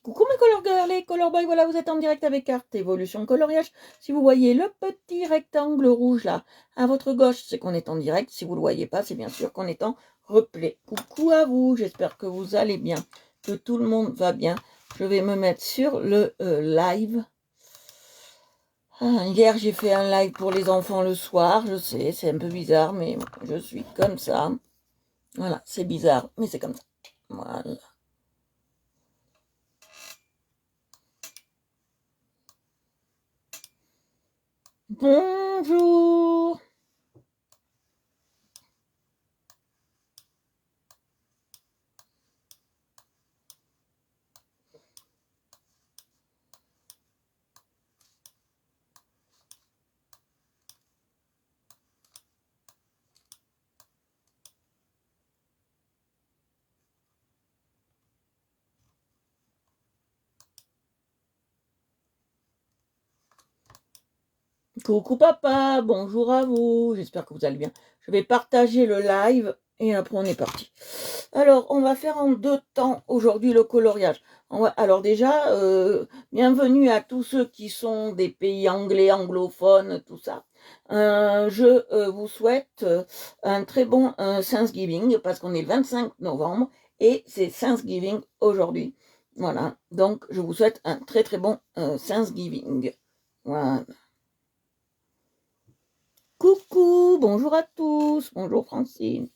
Coucou mes color girls et color boys, voilà vous êtes en direct avec Art Evolution Coloriage. Si vous voyez le petit rectangle rouge là à votre gauche, c'est qu'on est en direct. Si vous ne le voyez pas, c'est bien sûr qu'on est en replay. Coucou à vous, j'espère que vous allez bien, que tout le monde va bien. Je vais me mettre sur le live. Hier j'ai fait un live pour les enfants le soir, je sais, c'est un peu bizarre, mais je suis comme ça. Voilà, c'est bizarre, mais c'est comme ça. Voilà. Bonjour. Coucou papa, bonjour à vous, j'espère que vous allez bien. Je vais partager le live et après on est parti. Alors, on va faire en deux temps aujourd'hui le coloriage. Alors déjà, bienvenue à tous ceux qui sont des pays anglais, anglophones, tout ça. Je vous souhaite un très bon Thanksgiving parce qu'on est le 25 novembre et c'est Thanksgiving aujourd'hui. Voilà, donc je vous souhaite un très très bon Thanksgiving. Voilà. Coucou, bonjour à tous, bonjour Francine.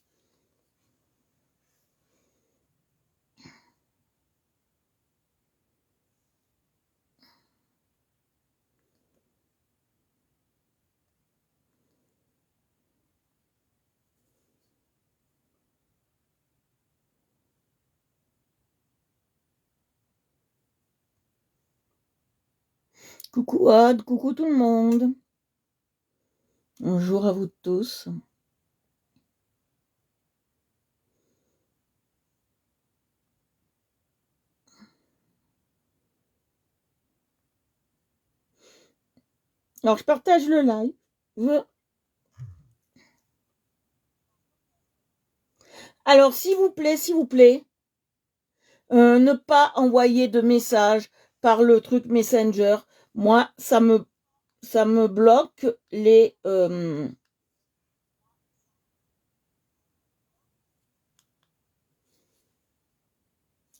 Coucou Aude, coucou tout le monde. Bonjour à vous tous. Alors je partage le live. Alors s'il vous plaît, ne pas envoyer de messages par le truc Messenger. Moi, ça me bloque les...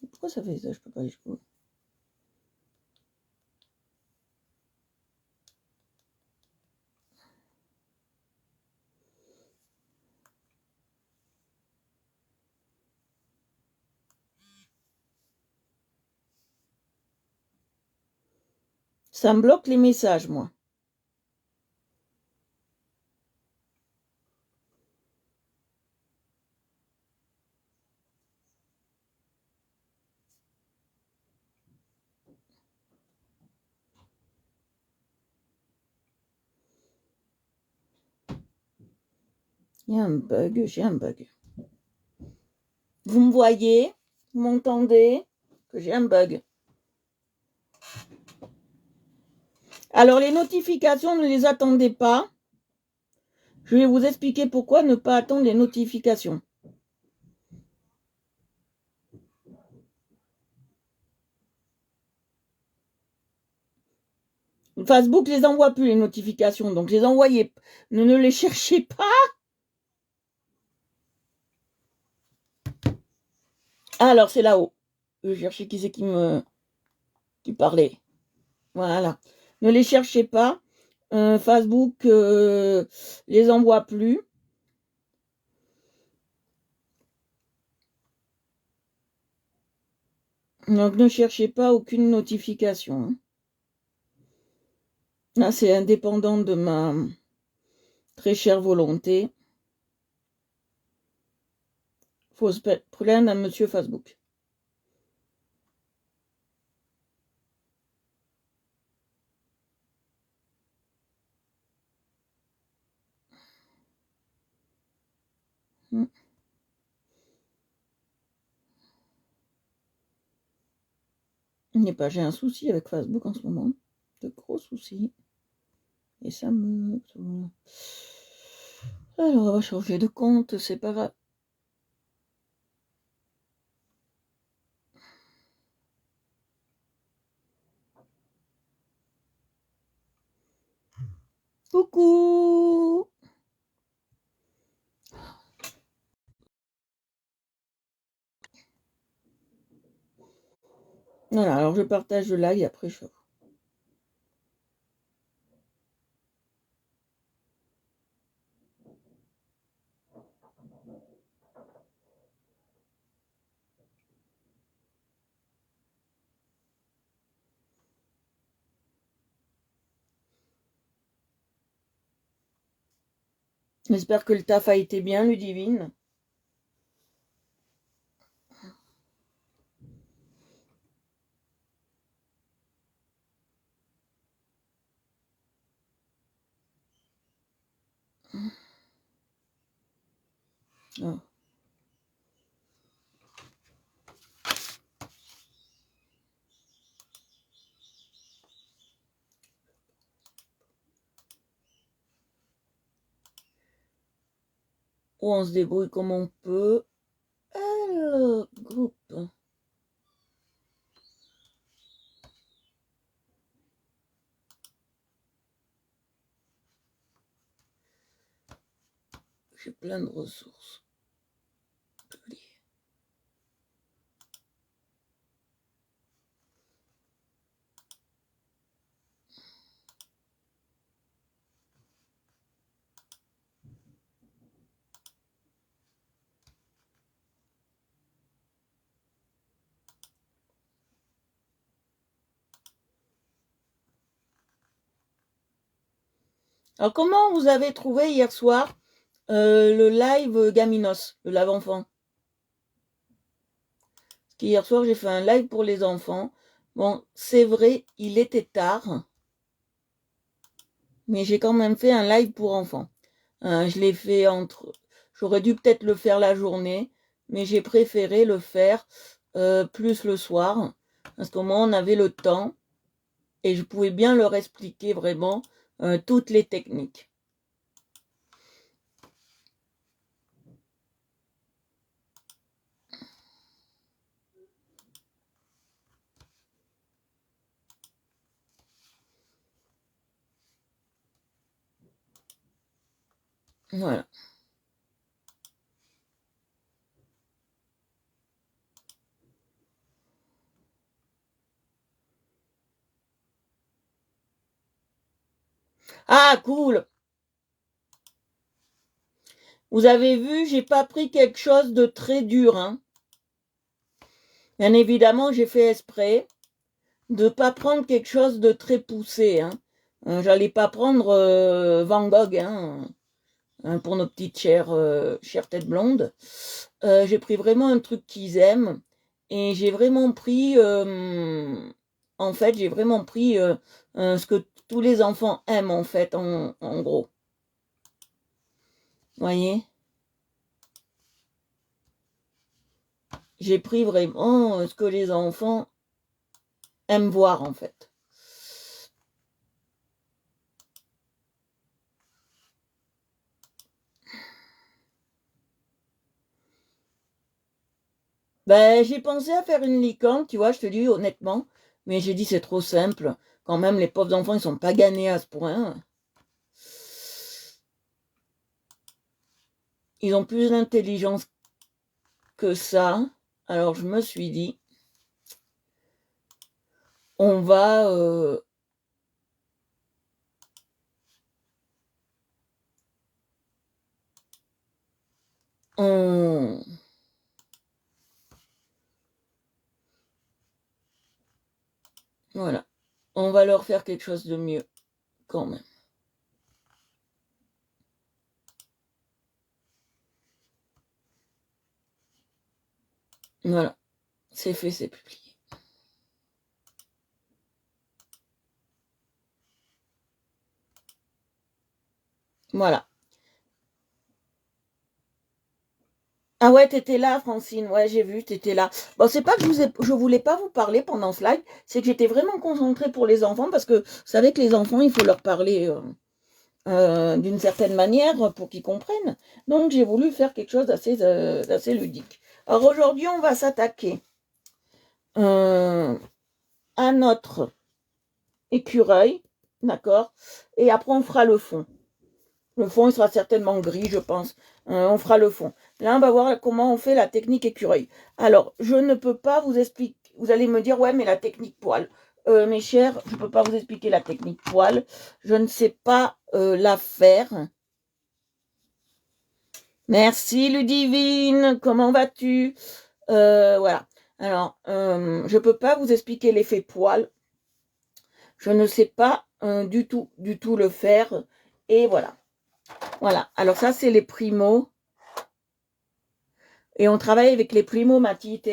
Pourquoi ça fait ça? Je peux pas aller jusqu'au... Ça me bloque les messages, moi. Il y a un bug, j'ai un bug. Vous me voyez? Vous m'entendez? Que j'ai un bug. Alors les notifications, ne les attendez pas. Je vais vous expliquer pourquoi ne pas attendre les notifications. Facebook les envoie plus les notifications, donc les envoyez. Ne les cherchez pas. Alors c'est là-haut. Je cherchais qui c'est qui parlait. Voilà. Ne les cherchez pas. Facebook les envoie plus. Donc ne cherchez pas aucune notification. Là, c'est indépendant de ma très chère volonté. Faut se plaindre à monsieur Facebook. Il n'est pas, j'ai un souci avec Facebook en ce moment. De gros soucis. Et ça me... Alors, on va changer de compte, c'est pas grave. Coucou. Voilà, alors je partage le live et après je... J'espère que le taf a été bien, Ludivine. Oh. On se débrouille comme on peut. Alors, groupe. J'ai plein de ressources. Alors, comment vous avez trouvé hier soir le live Gaminos, le live enfant? Parce qu'hier soir, j'ai fait un live pour les enfants. Bon, c'est vrai, il était tard. Mais j'ai quand même fait un live pour enfants. Je l'ai fait entre... J'aurais dû peut-être le faire la journée, mais j'ai préféré le faire plus le soir. Parce qu'au moins, on avait le temps. Et je pouvais bien leur expliquer vraiment toutes les techniques. Voilà. Ah, cool! Vous avez vu, j'ai pas pris quelque chose de très dur. Hein. Bien évidemment, j'ai fait exprès de pas prendre quelque chose de très poussé. Hein. J'allais pas prendre Van Gogh hein, pour nos petites chères têtes blondes. J'ai pris vraiment un truc qu'ils aiment. Et j'ai vraiment pris... en fait, j'ai vraiment pris ce que tous les enfants aiment, en fait, en gros. Vous voyez? J'ai pris vraiment ce que les enfants aiment voir, en fait. Ben, j'ai pensé à faire une licorne, tu vois, je te dis honnêtement. Mais j'ai dit, c'est trop simple. Quand même, les pauvres enfants, ils sont pas gagnés à ce point. Ils ont plus d'intelligence que ça. Alors, je me suis dit, on va... on... Voilà. On va leur faire quelque chose de mieux, quand même. Voilà. C'est fait, c'est publié. Voilà. Ah ouais, t'étais là, Francine. Ouais, j'ai vu, t'étais là. Bon, c'est pas que je voulais pas vous parler pendant ce live, c'est que j'étais vraiment concentrée pour les enfants parce que vous savez que les enfants, il faut leur parler d'une certaine manière pour qu'ils comprennent. Donc, j'ai voulu faire quelque chose d'assez ludique. Alors aujourd'hui, on va s'attaquer à notre écureuil. D'accord? Et après, on fera le fond. Le fond, il sera certainement gris, je pense. On fera le fond. Là, on va voir comment on fait la technique écureuil. Alors, je ne peux pas vous expliquer. Vous allez me dire, ouais, mais la technique poil. Mes chers, je ne peux pas vous expliquer la technique poil. Je ne sais pas la faire. Merci, Ludivine. Comment vas-tu? Voilà. Alors, je ne peux pas vous expliquer l'effet poil. Je ne sais pas du tout le faire. Et voilà. Voilà. Alors ça, c'est les primos. Et on travaille avec les Primo Matite.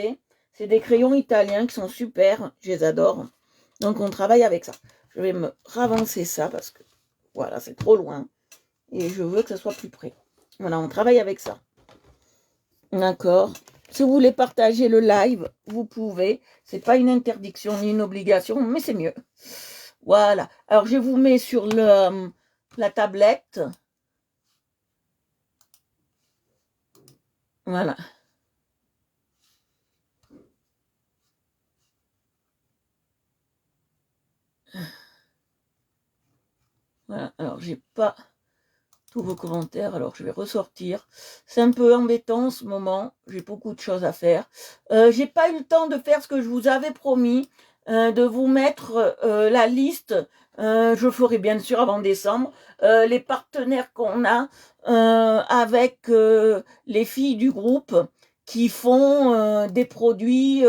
C'est des crayons italiens qui sont super. Je les adore. Donc, on travaille avec ça. Je vais me ravancer ça parce que, voilà, c'est trop loin. Et je veux que ça soit plus près. Voilà, on travaille avec ça. D'accord. Si vous voulez partager le live, vous pouvez. C'est pas une interdiction ni une obligation, mais c'est mieux. Voilà. Alors, je vous mets sur la tablette. Voilà. Voilà. Alors, j'ai pas tous vos commentaires. Alors, je vais ressortir. C'est un peu embêtant en ce moment. J'ai beaucoup de choses à faire. J'ai pas eu le temps de faire ce que je vous avais promis, de vous mettre la liste. Je ferai bien sûr avant décembre. Les partenaires qu'on a avec les filles du groupe qui font des produits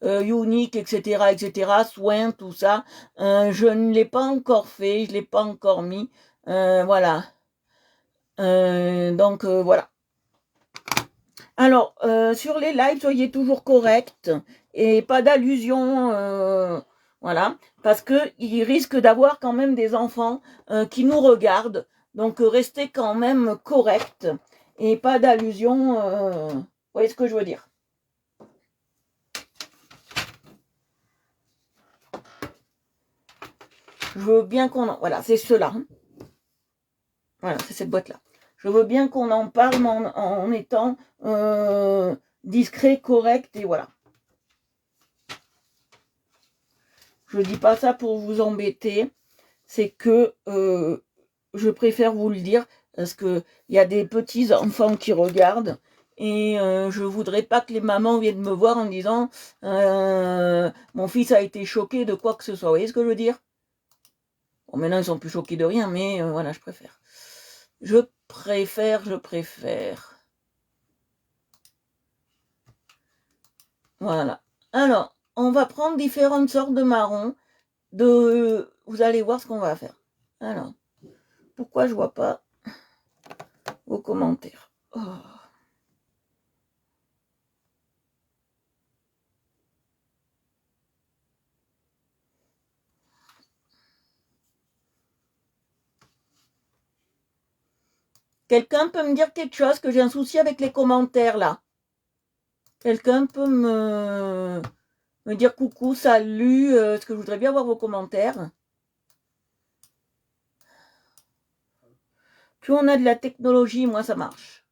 uniques, etc., soins, tout ça. Je ne l'ai pas encore fait, je l'ai pas encore mis. Voilà. Donc voilà. Alors, sur les lives, soyez toujours corrects et pas d'allusion, voilà, parce que il risque d'avoir quand même des enfants qui nous regardent, donc restez quand même corrects et pas d'allusion. Vous voyez ce que je veux dire? Je veux bien qu'on voilà, c'est cela. Hein. Voilà, c'est cette boîte-là. Je veux bien qu'on en parle en étant discret, correct et voilà. Je dis pas ça pour vous embêter, c'est que je préfère vous le dire parce que il y a des petits enfants qui regardent et je voudrais pas que les mamans viennent me voir en disant mon fils a été choqué de quoi que ce soit. Vous voyez ce que je veux dire? Bon, maintenant ils sont plus choqués de rien, mais voilà, je préfère. Je préfère. Voilà. Alors, on va prendre différentes sortes de marrons. Vous allez voir ce qu'on va faire. Alors, pourquoi je vois pas vos commentaires? Oh. Quelqu'un peut me dire quelque chose, que j'ai un souci avec les commentaires là. Quelqu'un peut me dire coucou, salut, est-ce que je voudrais bien voir vos commentaires? Plus on a de la technologie, moins ça marche.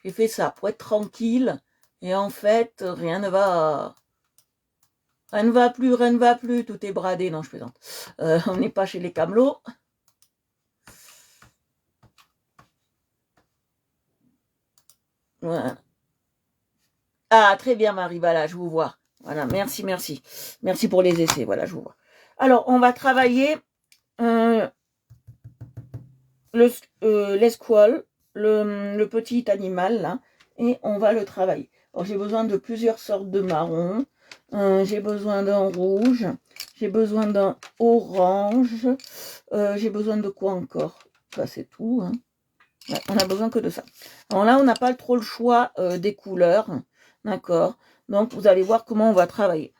J'ai fait ça pour être tranquille et en fait, rien ne va. Rien ne va plus, rien ne va plus, tout est bradé. Non, je plaisante. On n'est pas chez les camelots. Voilà. Ah, très bien, Marie, voilà, je vous vois. Voilà, merci, merci. Merci pour les essais, voilà, je vous vois. Alors, on va travailler l'esquale, le petit animal, là, et on va le travailler. Alors, j'ai besoin de plusieurs sortes de marrons. J'ai besoin d'un rouge. J'ai besoin d'un orange. J'ai besoin de quoi encore? Ça, c'est tout. Hein. Ouais, on a besoin que de ça. Alors là, on n'a pas trop le choix des couleurs. D'accord. Donc, vous allez voir comment on va travailler.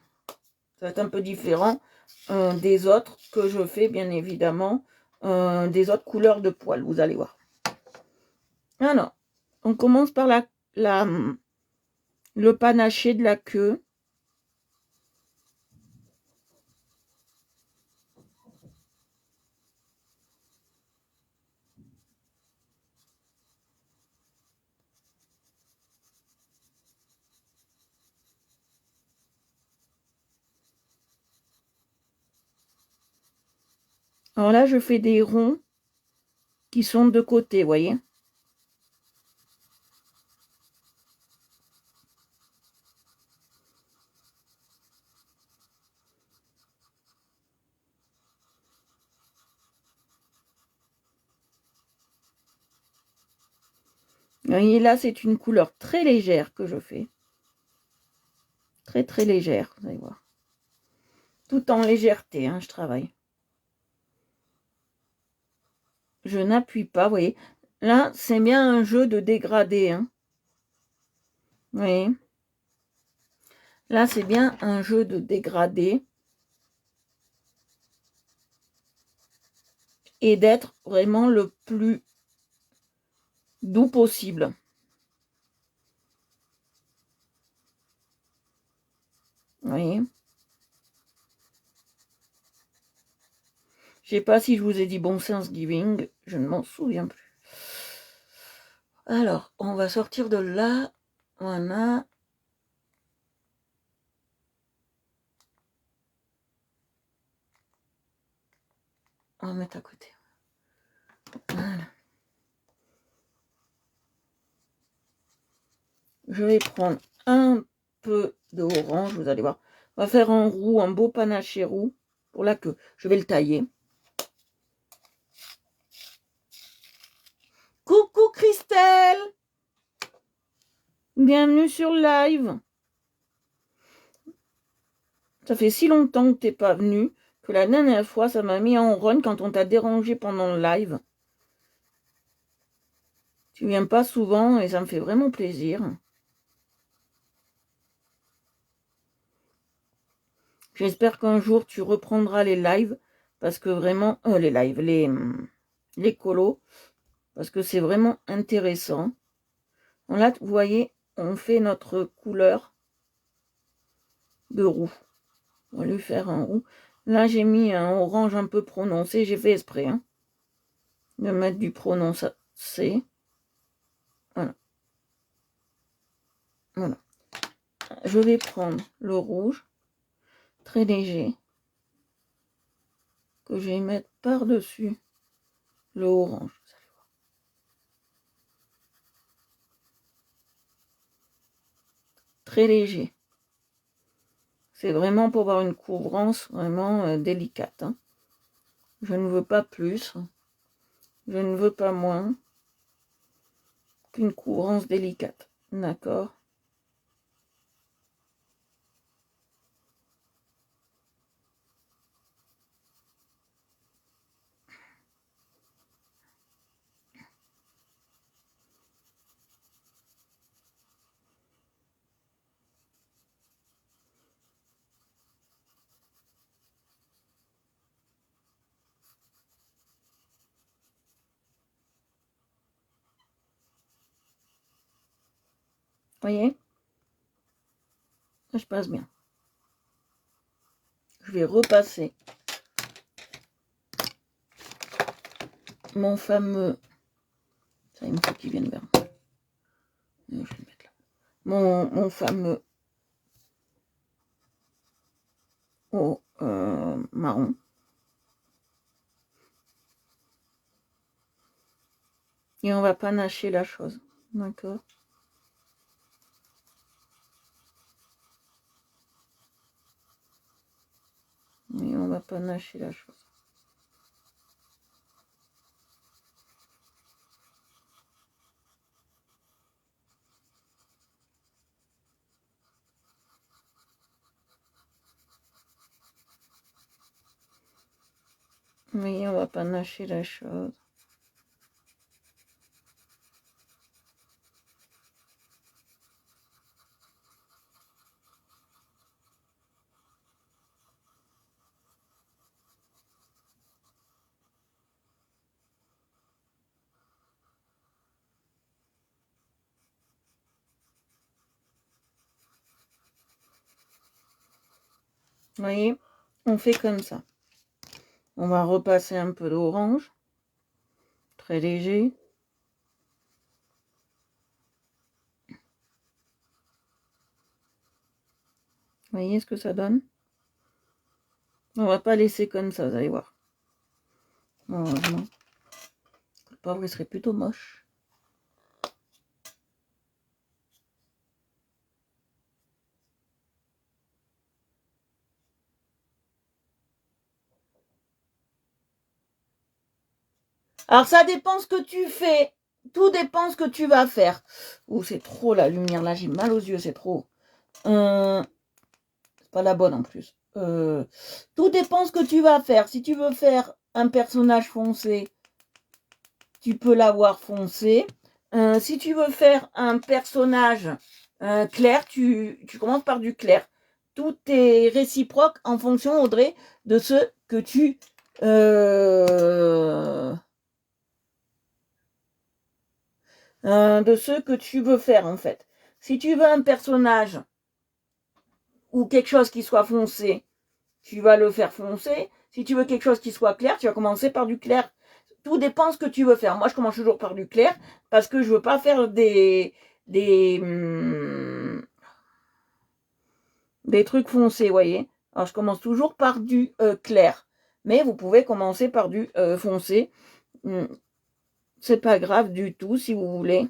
Ça va être un peu différent des autres que je fais, bien évidemment. Des autres couleurs de poils, vous allez voir. Alors, on commence par le panaché de la queue. Alors là, je fais des ronds qui sont de côté, vous voyez. Vous voyez, là, c'est une couleur très légère que je fais. Très, très légère, vous allez voir. Tout en légèreté, hein, je travaille. Je n'appuie pas, vous voyez. Là, c'est bien un jeu de dégradé, hein. Vous voyez. Là, c'est bien un jeu de dégradé. Et d'être vraiment le plus doux possible. Vous voyez. Je sais pas si je vous ai dit bon Thanksgiving, je ne m'en souviens plus. Alors, on va sortir de là. Voilà. On va mettre à côté. Voilà. Je vais prendre un peu d'orange, vous allez voir. On va faire un roux, un beau panaché roux pour la queue. Je vais le tailler. Coucou Christelle! Bienvenue sur le live. Ça fait si longtemps que t'es pas venu que la dernière fois, ça m'a mis en run quand on t'a dérangé pendant le live. Tu viens pas souvent et ça me fait vraiment plaisir. J'espère qu'un jour tu reprendras les lives parce que vraiment, les lives, les colos, parce que c'est vraiment intéressant. Là, vous voyez, on fait notre couleur de roux. On va lui faire un roux. Là, j'ai mis un orange un peu prononcé. J'ai fait exprès hein, de mettre du prononcé. Voilà. Voilà. Je vais prendre le rouge, très léger, que je vais mettre par-dessus le orange. Très léger. C'est vraiment pour avoir une couvrance vraiment délicate. Hein. Je ne veux pas plus. Je ne veux pas moins qu'une couvrance délicate. D'accord? Voyez? Ça je passe bien. Je vais repasser mon fameux... Ça, il me faut qu'il vienne vers moi. Je vais le mettre là. Mon fameux marron. Et on va panacher la chose. D'accord? Et on va panacher la chose. Mais on va panacher la chose. Vous voyez, on fait comme ça. On va repasser un peu d'orange. Très léger. Vous voyez ce que ça donne? On va pas laisser comme ça, vous allez voir. Heureusement. Le pauvre, il serait plutôt moche. Alors, ça dépend ce que tu fais. Tout dépend ce que tu vas faire. Ouh, c'est trop la lumière. Là, j'ai mal aux yeux, c'est trop. C'est pas la bonne en plus. Tout dépend ce que tu vas faire. Si tu veux faire un personnage foncé, tu peux l'avoir foncé. Si tu veux faire un personnage clair, tu commences par du clair. Tout est réciproque en fonction, Audrey, de ce que tu... de ce que tu veux faire, en fait. Si tu veux un personnage ou quelque chose qui soit foncé, tu vas le faire foncer. Si tu veux quelque chose qui soit clair, tu vas commencer par du clair. Tout dépend ce que tu veux faire. Moi, je commence toujours par du clair parce que je veux pas faire des trucs foncés, vous voyez. Alors, je commence toujours par du clair. Mais vous pouvez commencer par du foncé. C'est pas grave du tout si vous voulez.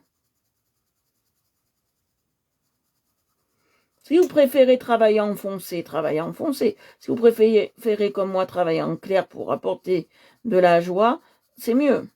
Si vous préférez travailler en foncé, travaillez en foncé. Si vous préférez comme moi travailler en clair pour apporter de la joie, c'est mieux.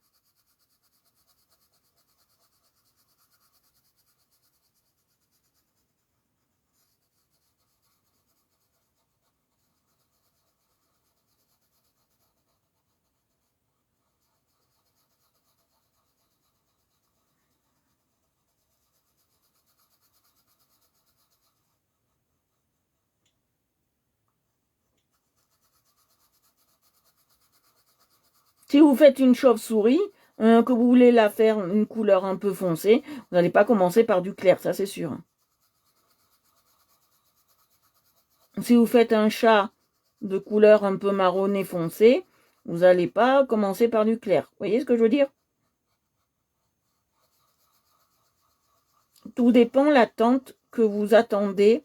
Si vous faites une chauve-souris, que vous voulez la faire une couleur un peu foncée, vous n'allez pas commencer par du clair, ça c'est sûr. Si vous faites un chat de couleur un peu marronné foncé, vous n'allez pas commencer par du clair. Vous voyez ce que je veux dire? Tout dépend de la teinte que vous attendez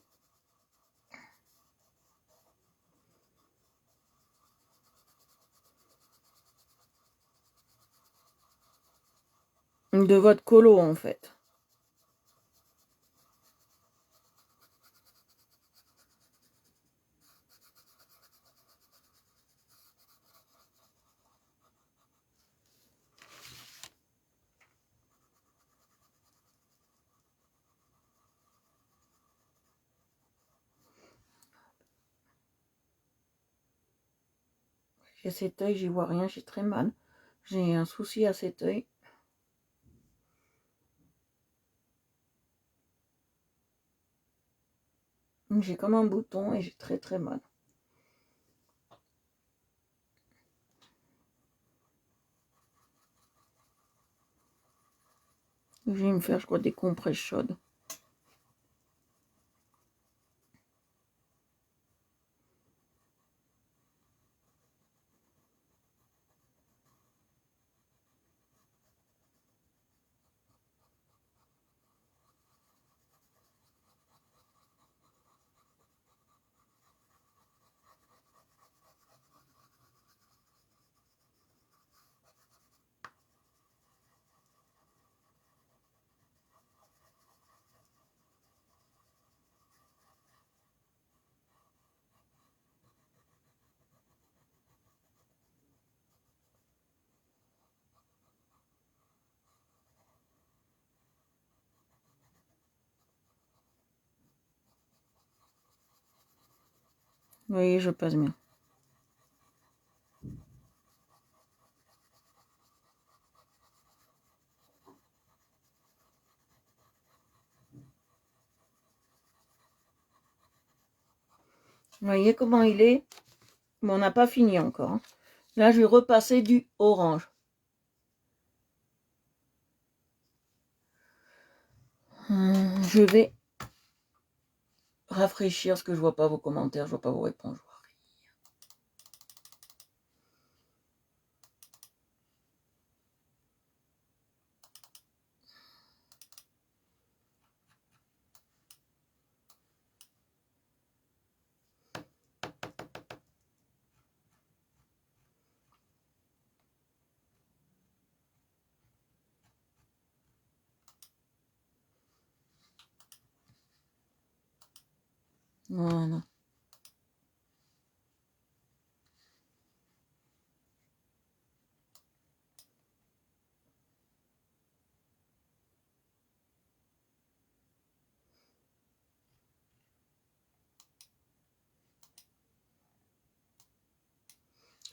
de votre colo en fait. J'ai cet œil, j'y vois rien, j'ai très mal. J'ai un souci à cet œil. J'ai comme un bouton et j'ai très très mal. Je vais me faire, je crois, des compresses chaudes. Oui, je passe bien. Vous voyez comment il est? Mais on n'a pas fini encore. Hein. Là, je vais repasser du orange. Je vais rafraîchir parce que je vois pas vos commentaires, je vois pas vos réponses. Voilà.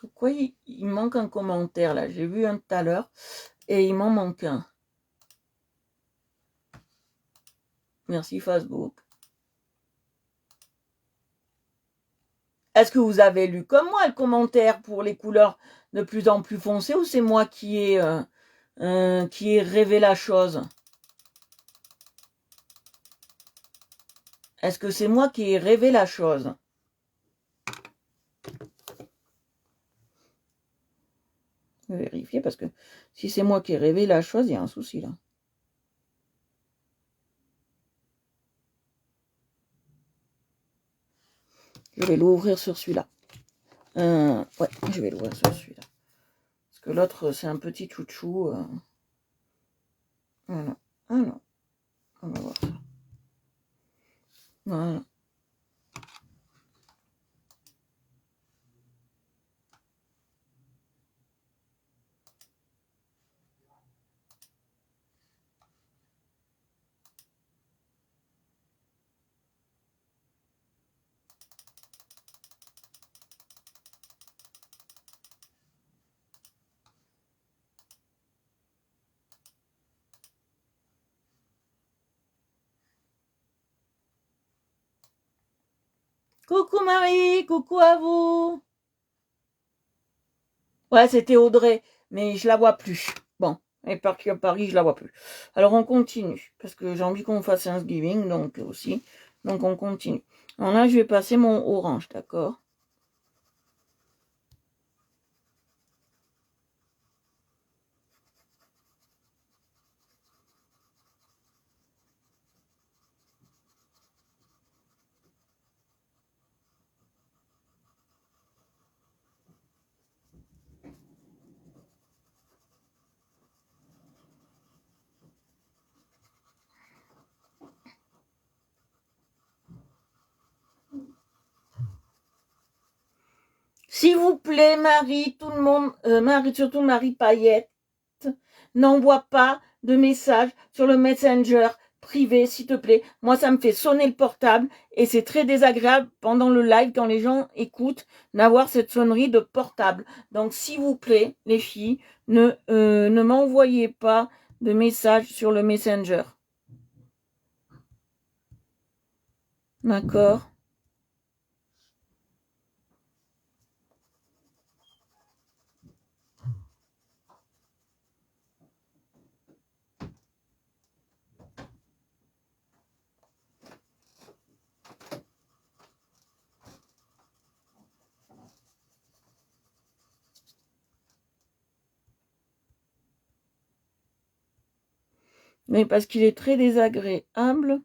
Pourquoi il manque un commentaire là? J'ai vu un tout à l'heure et il m'en manque un. Merci Facebook. Est-ce que vous avez lu comme moi le commentaire pour les couleurs de plus en plus foncées ou c'est moi qui ai rêvé la chose? Est-ce que c'est moi qui ai rêvé la chose? Je vais vérifier parce que si c'est moi qui ai rêvé la chose, il y a un souci là. Je vais l'ouvrir sur celui-là. Ouais, je vais l'ouvrir sur celui-là. Parce que l'autre, c'est un petit chouchou. Voilà. Alors, on va voir ça. Voilà. Coucou Marie, coucou à vous. Ouais, c'était Audrey, mais je la vois plus. Bon, elle est partie à Paris, je la vois plus. Alors on continue, parce que j'ai envie qu'on fasse Thanksgiving, donc aussi. Donc on continue. Alors là, je vais passer mon orange, d'accord? S'il vous plaît, Marie, tout le monde, Marie, surtout Marie Payette, n'envoie pas de message sur le Messenger privé, s'il te plaît. Moi, ça me fait sonner le portable et c'est très désagréable pendant le live quand les gens écoutent d'avoir cette sonnerie de portable. Donc, s'il vous plaît, les filles, ne m'envoyez pas de message sur le Messenger. D'accord? Mais parce qu'il est très désagréable.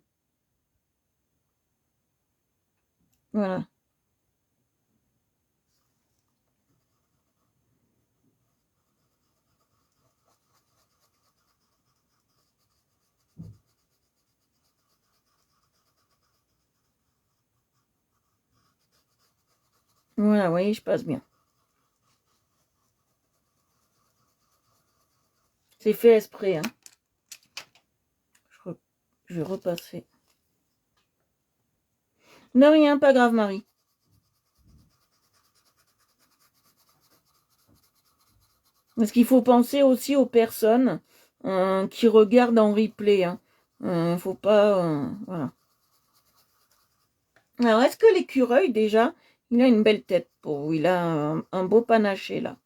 Voilà. Voilà, vous voyez, je passe bien. C'est fait exprès, hein. Je vais repasser. De rien, pas grave, Marie. Parce qu'il faut penser aussi aux personnes qui regardent en replay. Hein. Faut pas... voilà. Alors, est-ce que l'écureuil, déjà, il a une belle tête pour vous? Il a un beau panaché, là.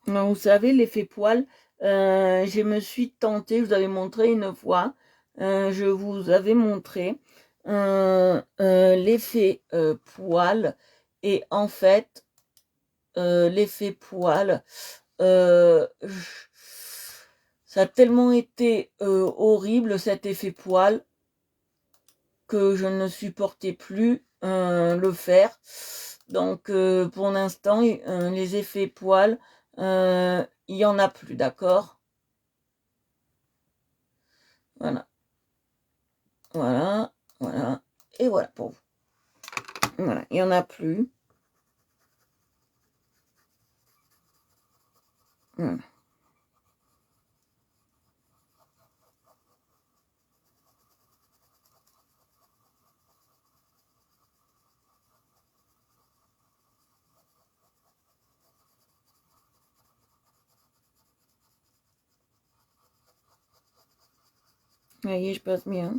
Alors, vous savez, l'effet poil, je me suis tentée, je vous avais montré une fois, je vous avais montré, l'effet poil. Et en fait, l'effet poil, ça a tellement été horrible cet effet poil que je ne supportais plus le faire. Donc pour l'instant, les effets poils, il n'y en a plus, d'accord? Voilà, voilà, voilà, et voilà pour vous. Voilà, il n'y en a plus. Voilà. Vous voyez, je passe bien.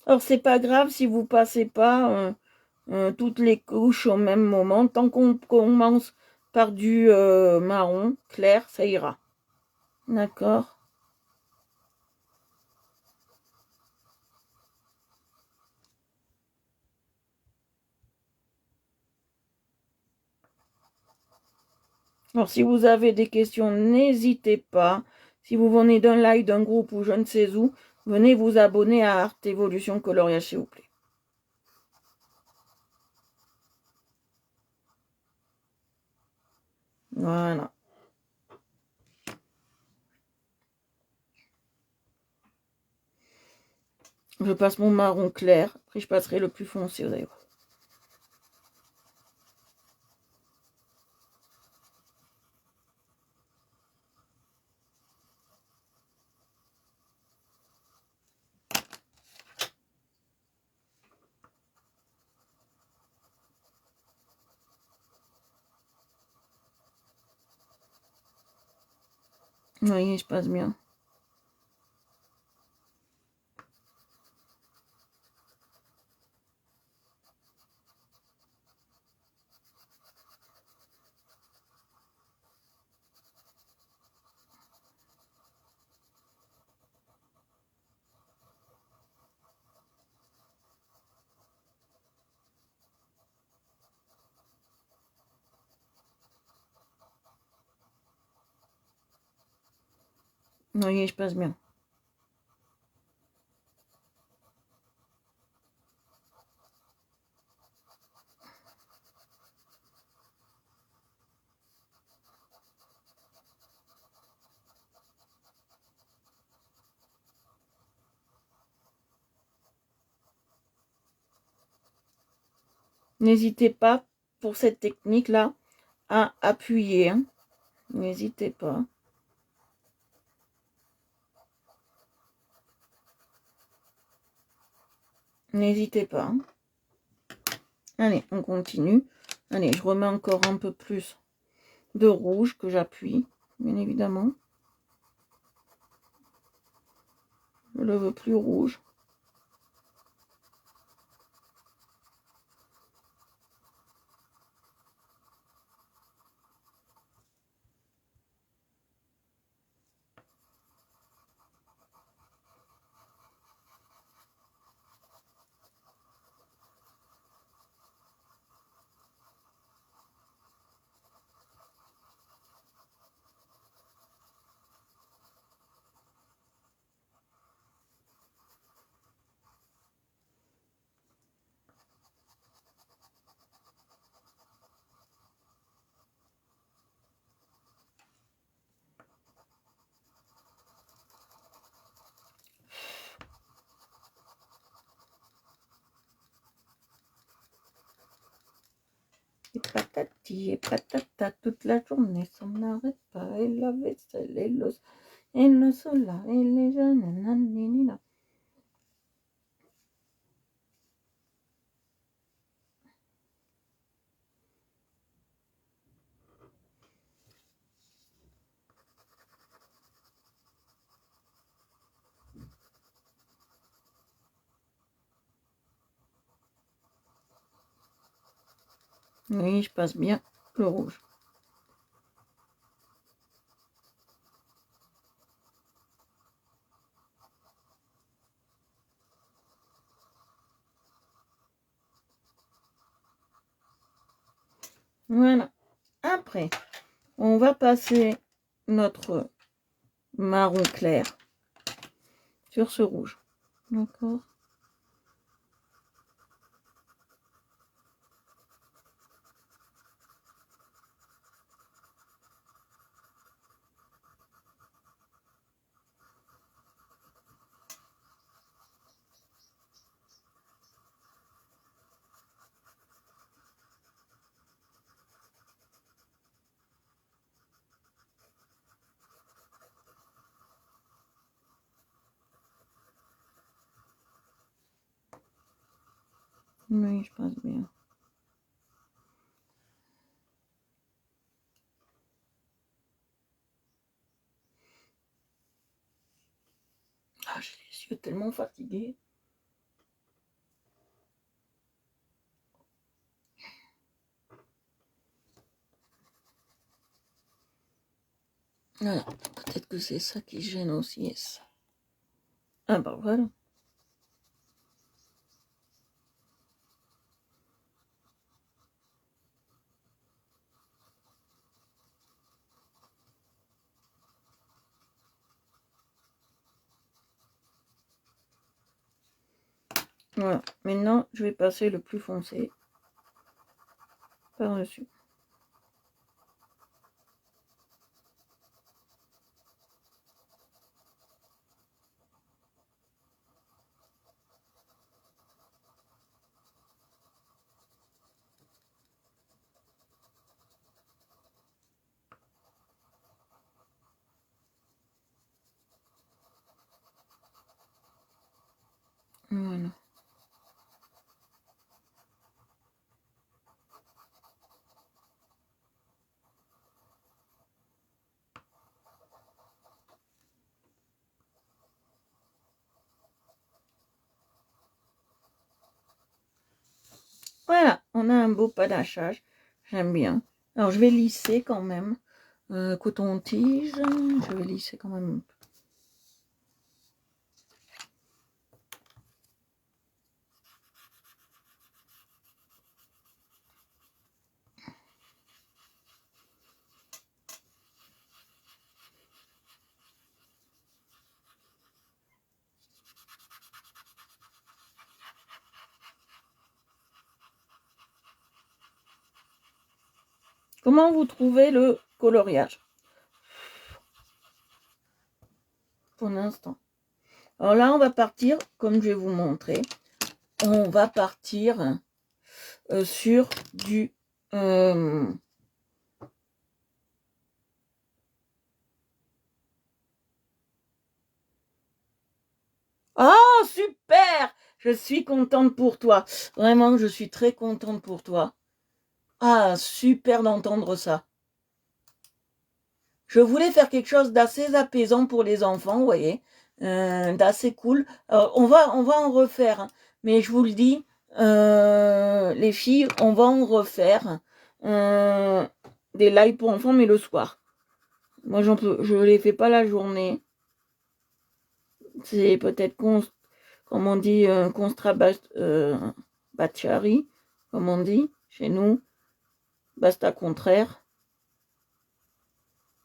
Alors, c'est pas grave si vous passez pas toutes les couches au même moment. Tant qu'on commence par du marron clair, ça ira. D'accord. Alors, si vous avez des questions, n'hésitez pas. Si vous venez d'un live, d'un groupe ou je ne sais où, venez vous abonner à Art Evolution Coloriage, s'il vous plaît. Voilà. Je passe mon marron clair. Après, je passerai le plus foncé, vous allez voir. Vous voyez, je passe bien. Vous voyez, je passe bien. N'hésitez pas, pour cette technique-là, à appuyer. Hein. N'hésitez pas. N'hésitez pas. Hein. Allez, on continue. Allez, je remets encore un peu plus de rouge que j'appuie, bien évidemment. Je le veux plus rouge. Et patati et patata toute la journée, ça n'arrête pas. Et la vaisselle et le soleil et les jeunes. Oui, je passe bien le rouge. Voilà. Après, on va passer notre marron clair sur ce rouge. D'accord. Oui, je pense bien. Ah, j'ai les yeux tellement fatigués. Voilà, peut-être que c'est ça qui gêne aussi. Ça. Ah bah voilà. Voilà, maintenant je vais passer le plus foncé par-dessus. Voilà. Voilà, on a un beau panachage. J'aime bien. Alors je vais lisser quand même. Coton-tige, je vais lisser quand même. Comment vous trouvez le coloriage pour l'instant? Alors là, on va partir, comme je vais vous montrer, on va partir sur du... Oh, super! Je suis contente pour toi. Vraiment, je suis très contente pour toi. Ah, super d'entendre ça. Je voulais faire quelque chose d'assez apaisant pour les enfants, vous voyez, d'assez cool. On va en refaire, hein. Mais je vous le dis, les filles, on va en refaire des lives pour enfants, mais le soir. Moi, je les fais pas la journée. C'est peut-être comme on dit, constra bachari, comme on dit chez nous, basta contraire.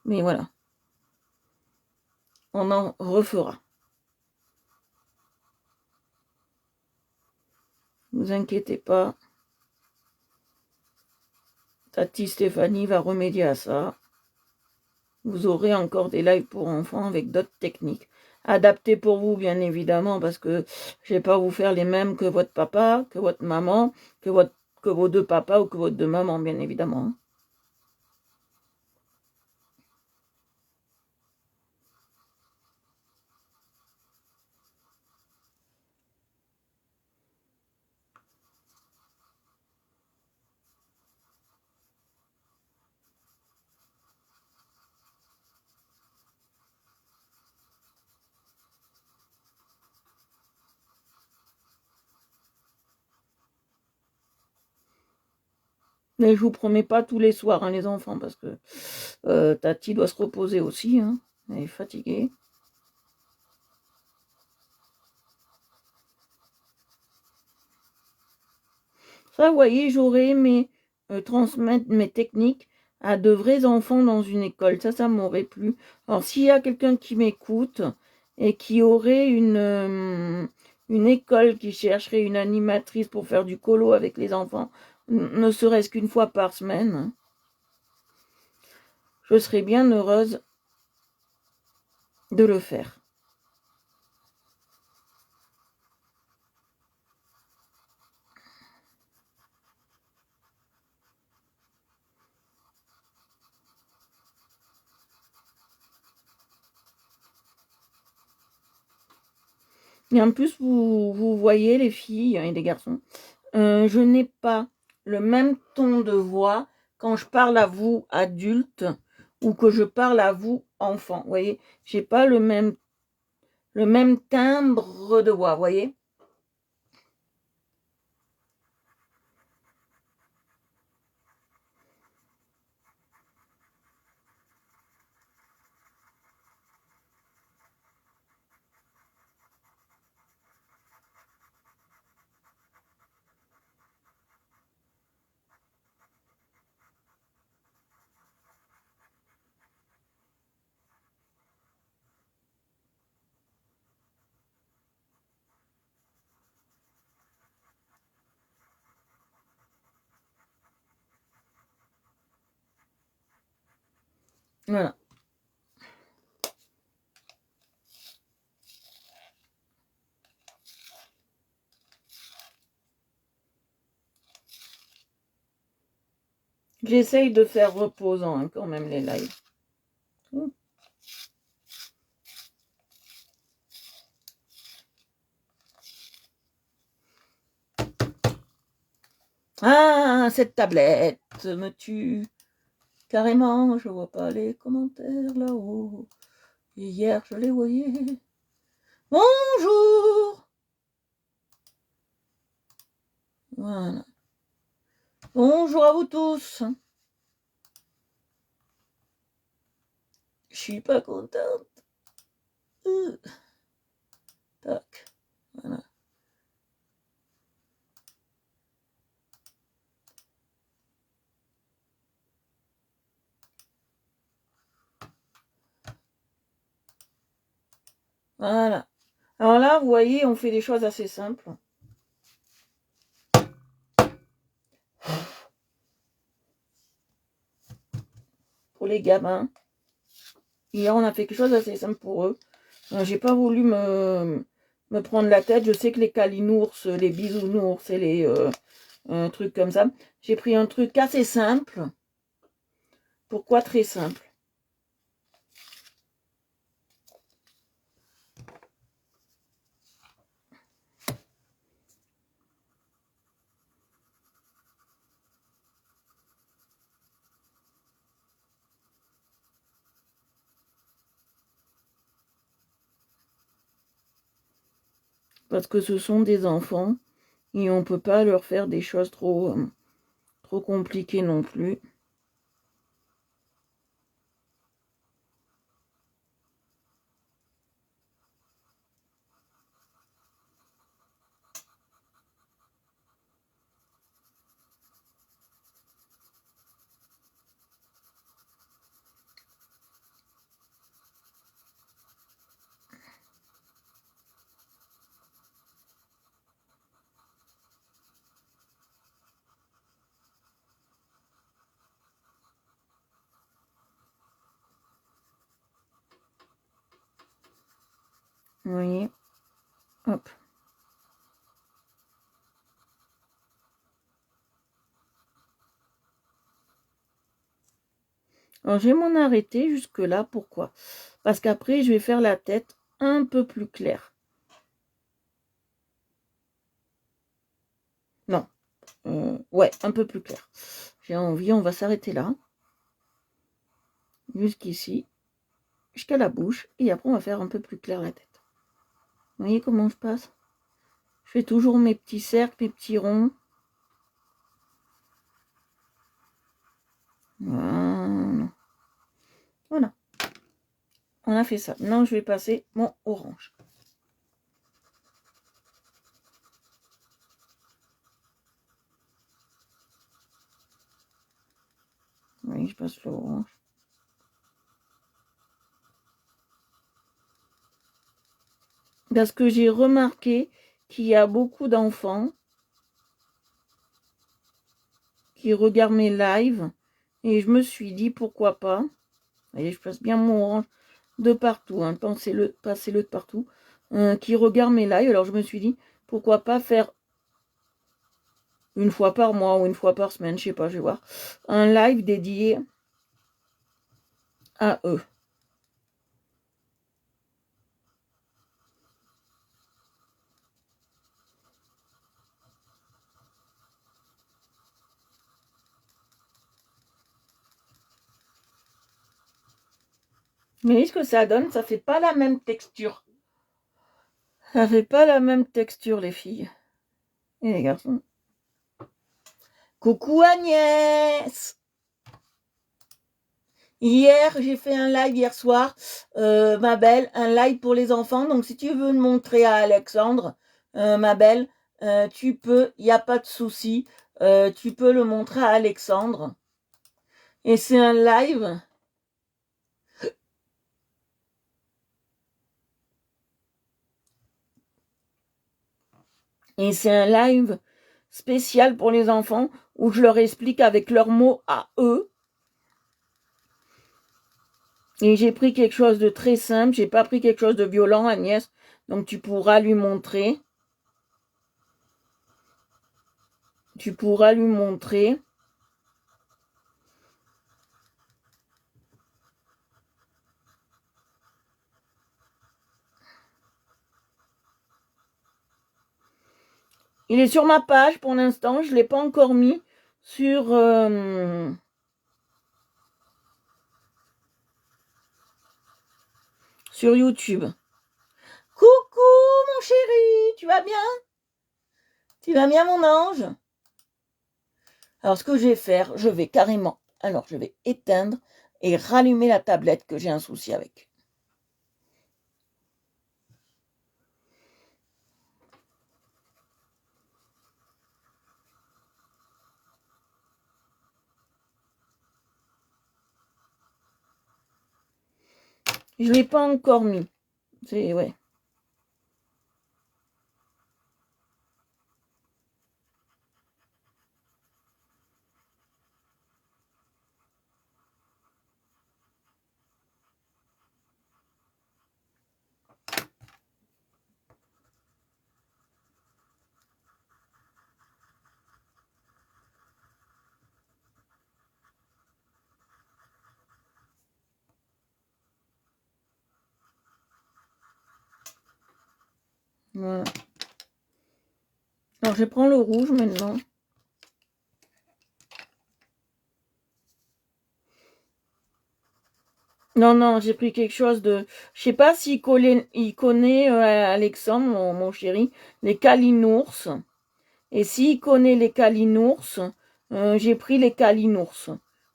Mais voilà, on en refera. Ne vous inquiétez pas. Tati Stéphanie va remédier à ça. Vous aurez encore des lives pour enfants avec d'autres techniques. Adaptées pour vous, bien évidemment, parce que je ne vais pas vous faire les mêmes que votre papa, que votre maman, que vos deux papas ou que vos deux mamans, bien évidemment. Mais je vous promets pas tous les soirs, hein, les enfants, parce que Tati doit se reposer aussi. Hein. Elle est fatiguée. Ça, vous voyez, j'aurais aimé transmettre mes techniques à de vrais enfants dans une école. Ça m'aurait plu. Alors, s'il y a quelqu'un qui m'écoute et qui aurait une école qui chercherait une animatrice pour faire du colo avec les enfants, ne serait-ce qu'une fois par semaine, je serais bien heureuse de le faire. Et en plus, vous voyez les filles et les garçons, je n'ai pas le même ton de voix quand je parle à vous adultes ou que je parle à vous enfants. Vous voyez, j'ai pas le même timbre de voix, vous voyez. Voilà. J'essaye de faire reposant hein, quand même les lives. Ah, cette tablette me tue. Carrément, je vois pas les commentaires là-haut. Hier, je les voyais. Bonjour. Voilà. Bonjour à vous tous. Je suis pas contente. Tac. Voilà. Voilà. Alors là, vous voyez, on fait des choses assez simples. Pour les gamins. Hier, on a fait quelque chose d'assez simple pour eux. J'ai pas voulu me prendre la tête. Je sais que les calinours, les bisounours et les trucs comme ça. J'ai pris un truc assez simple. Pourquoi très simple? Parce que ce sont des enfants et on peut pas leur faire des choses trop compliquées non plus. Vous voyez? Hop. Alors, je vais m'en arrêter jusque-là. Pourquoi? Parce qu'après, je vais faire la tête un peu plus claire. Non. Ouais, un peu plus clair. J'ai envie, on va s'arrêter là. Jusqu'ici. Jusqu'à la bouche. Et après, on va faire un peu plus clair la tête. Vous voyez comment je passe? Je fais toujours mes petits cercles, mes petits ronds. Voilà. Voilà. On a fait ça. Maintenant, je vais passer mon orange. Allez, je passe l'orange. Parce que j'ai remarqué qu'il y a beaucoup d'enfants qui regardent mes lives. Et je me suis dit, pourquoi pas. Allez, je passe bien mon orange de partout. Hein, passez-le de partout. Qui regardent mes lives. Alors je me suis dit, pourquoi pas faire une fois par mois ou une fois par semaine, je sais pas, je vais voir. Un live dédié à eux. Mais voyez ce que ça donne, ça fait pas la même texture. Ça fait pas la même texture, les filles. Et les garçons. Coucou Agnès! Hier, j'ai fait un live hier soir, ma belle, un live pour les enfants. Donc, si tu veux le montrer à Alexandre, ma belle, tu peux, il n'y a pas de souci. Tu peux le montrer à Alexandre. Et c'est un live. Et c'est un live spécial pour les enfants où je leur explique avec leurs mots à eux. Et j'ai pris quelque chose de très simple. J'ai pas pris quelque chose de violent, Agnès. Donc tu pourras lui montrer. Tu pourras lui montrer. Il est sur ma page pour l'instant. Je ne l'ai pas encore mis sur YouTube. Coucou mon chéri, tu vas bien? Tu vas bien mon ange? Alors ce que je vais faire, je vais carrément, alors je vais éteindre et rallumer la tablette que j'ai un souci avec. Je ne l'ai pas encore mis. C'est ouais. Voilà. Alors je prends le rouge maintenant. Non, j'ai pris quelque chose de... Je sais pas s'il connaît Alexandre, mon chéri, les calinours. Et s'il connaît les calinours, j'ai pris les calinours.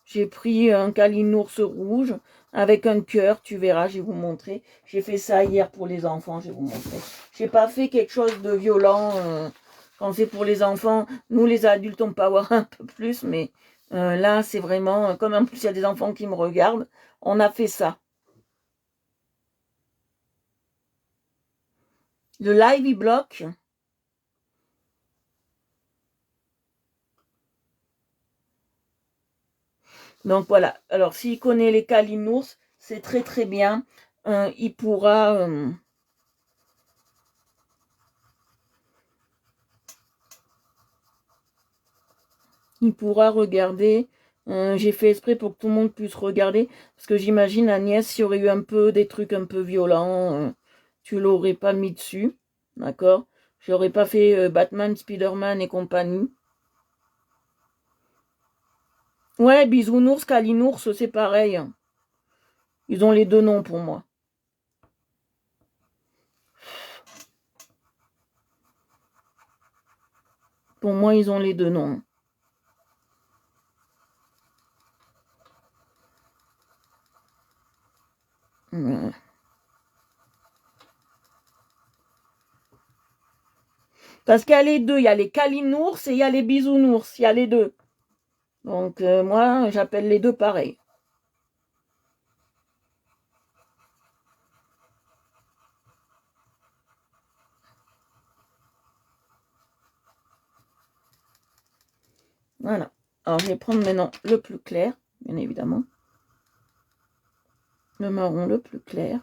J'ai pris un calinours rouge avec un cœur, tu verras, je vais vous montrer. J'ai fait ça hier pour les enfants, je vais vous montrer. J'ai pas fait quelque chose de violent quand c'est pour les enfants. Nous, les adultes, on peut avoir un peu plus, mais là, c'est vraiment... Comme en plus, il y a des enfants qui me regardent, on a fait ça. Le live, il bloque. Donc voilà. Alors s'il connaît les calinours, c'est très très bien. Il pourra regarder. J'ai fait exprès pour que tout le monde puisse regarder. Parce que j'imagine, Agnès, s'il y aurait eu un peu des trucs un peu violents, tu l'aurais pas mis dessus. D'accord? Je n'aurais pas fait Batman, Spider-Man et compagnie. Ouais, bisounours, calinours, c'est pareil. Ils ont les deux noms pour moi. Pour moi, ils ont les deux noms. Parce qu'il y a les deux, il y a les calinours et il y a les bisounours, il y a les deux. Donc, moi, j'appelle les deux pareil. Voilà. Alors, je vais prendre maintenant le plus clair, bien évidemment. Le marron le plus clair.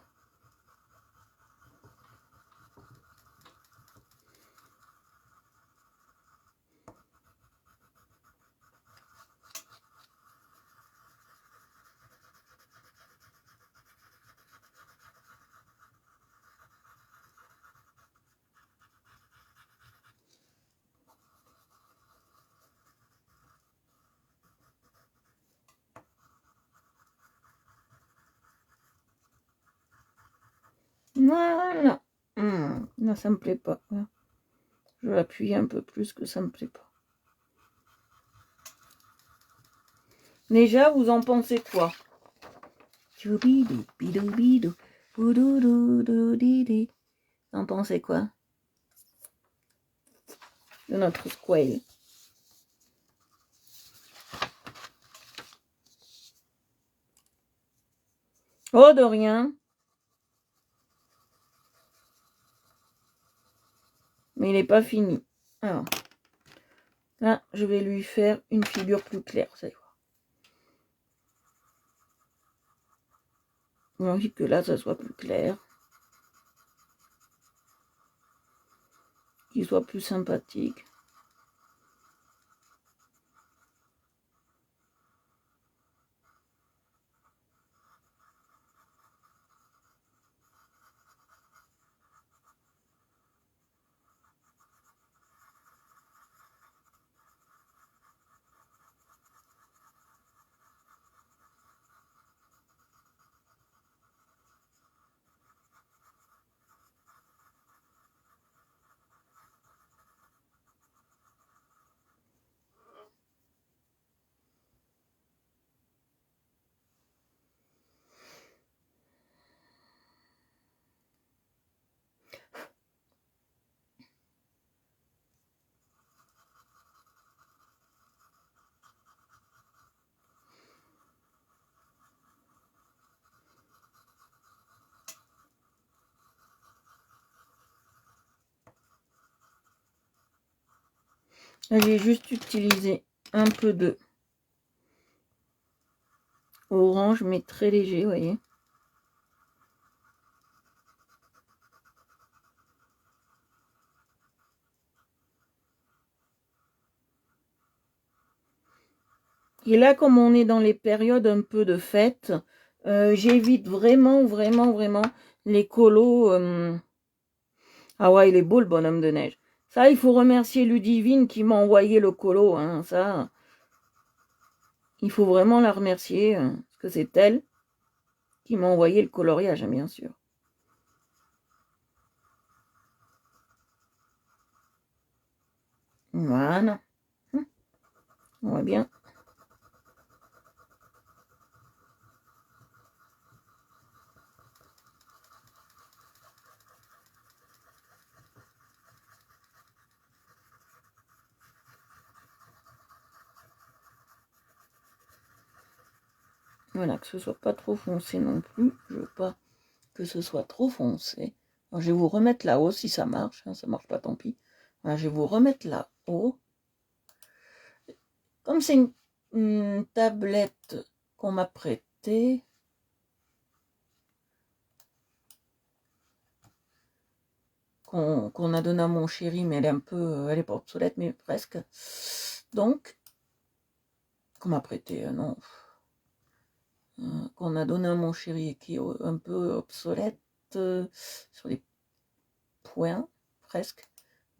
Voilà. Là, ça me plaît pas. Je vais appuyer un peu plus que ça me plaît pas. Déjà, vous en pensez quoi? Vous en pensez quoi de notre squale? Oh, de rien. Mais il n'est pas fini. Alors, là, je vais lui faire une figure plus claire, vous allez voir. J'ai envie que là, ça soit plus clair. Qu'il soit plus sympathique. J'ai juste utilisé un peu de orange, mais très léger, vous voyez. Et là, comme on est dans les périodes un peu de fête, j'évite vraiment les colos. Ah ouais, il est beau le bonhomme de neige. Ça, il faut remercier Ludivine qui m'a envoyé le colo. Hein, ça, il faut vraiment la remercier, parce que c'est elle qui m'a envoyé le coloriage, hein, bien sûr. Voilà. On voit bien. Voilà, que ce soit pas trop foncé non plus. Je veux pas que ce soit trop foncé. Alors, je vais vous remettre là-haut si ça marche. Hein, ça marche pas, tant pis. Voilà, je vais vous remettre là-haut. Comme c'est une tablette qu'on m'a prêtée, qu'on a donnée à mon chéri, mais elle est un peu, elle est pas obsolète, mais presque. Donc, qu'on m'a prêté, non, qu'on a donné à mon chéri et qui est un peu obsolète sur les points, presque.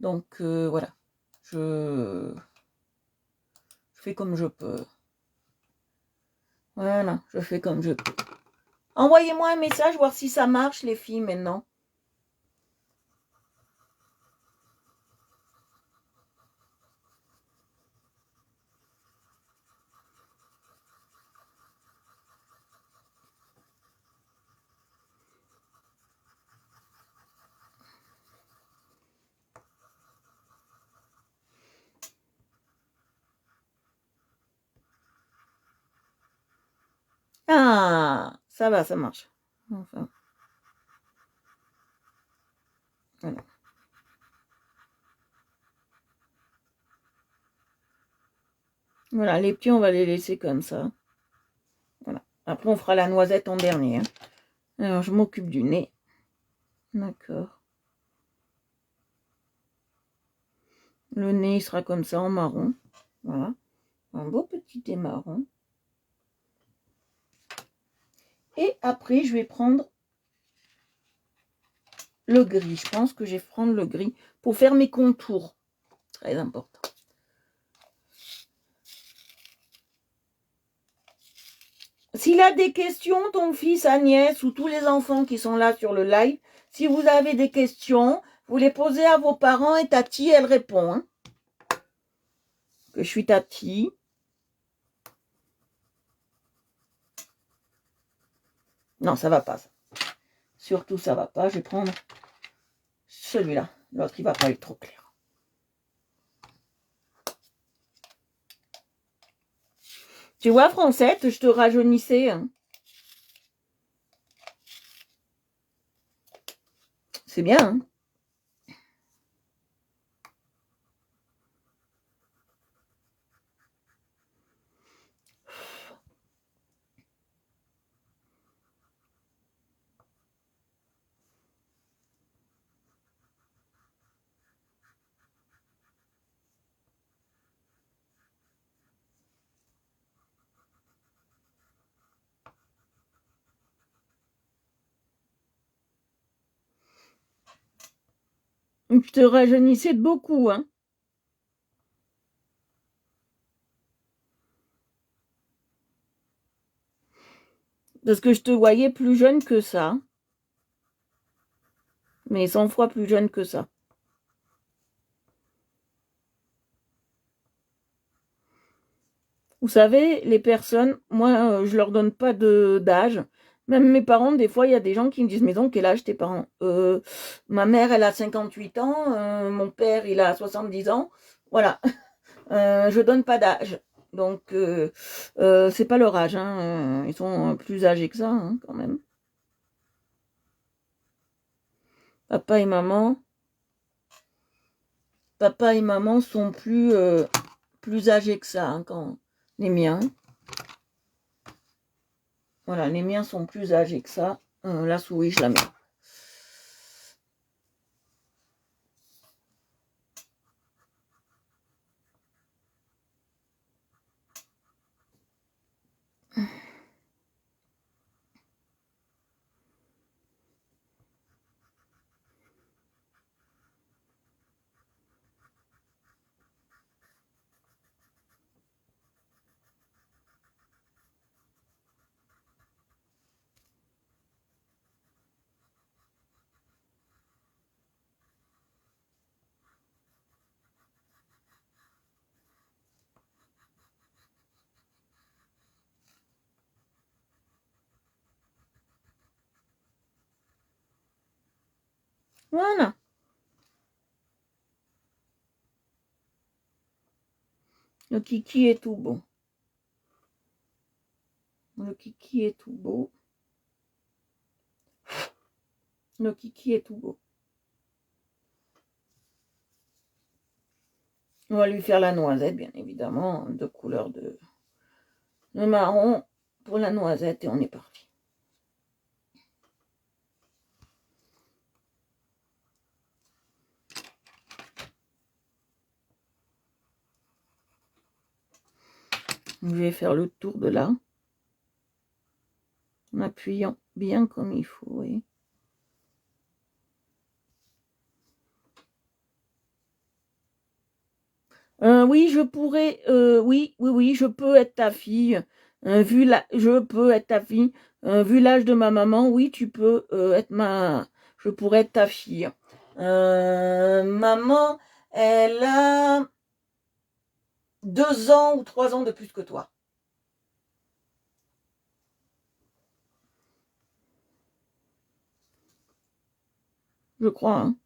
Donc, voilà, je fais comme je peux. Voilà, je fais comme je peux. Envoyez-moi un message, voir si ça marche, les filles, maintenant. Ça va, ça marche. Enfin. Voilà. Voilà, les petits, on va les laisser comme ça. Voilà. Après, on fera la noisette en dernier. Hein. Alors, je m'occupe du nez. D'accord. Le nez, il sera comme ça, en marron. Voilà. Un beau petit nez marron. Et après, je vais prendre le gris. Je pense que je vais prendre le gris pour faire mes contours. Très important. S'il a des questions, ton fils, Agnès ou tous les enfants qui sont là sur le live, si vous avez des questions, vous les posez à vos parents et Tati, elle répond. Hein. Que je suis Tati. Non, ça va pas. Ça. Surtout, ça va pas. Je vais prendre celui-là. L'autre, il va pas être trop clair. Tu vois, Francette, je te rajeunissais. Hein. C'est bien, hein. Je te rajeunissais de beaucoup, hein. Parce que je te voyais plus jeune que ça. Mais 100 fois plus jeune que ça. Vous savez, les personnes, moi, je leur donne pas d'âge. Même mes parents, des fois, il y a des gens qui me disent, mais donc, quel âge tes parents ma mère, elle a 58 ans, mon père, il a 70 ans. Voilà, je donne pas d'âge. Donc, c'est pas leur âge. Hein. Ils sont plus âgés que ça, hein, quand même. Papa et maman sont plus âgés que ça, hein, quand les miens. Voilà, les miens sont plus âgés que ça. La souris, je la mets. Voilà. Le kiki est tout beau. Le kiki est tout beau. Le kiki est tout beau. On va lui faire la noisette, bien évidemment, de couleur de marron pour la noisette et on est parti. Je vais faire le tour de là. En appuyant bien comme il faut, oui. Oui, je pourrais, oui, je peux être ta fille. Je peux être ta fille. Vu l'âge de ma maman, oui, tu peux je pourrais être ta fille. Maman, elle a 2 ans ou 3 ans de plus que toi. Je crois, hein.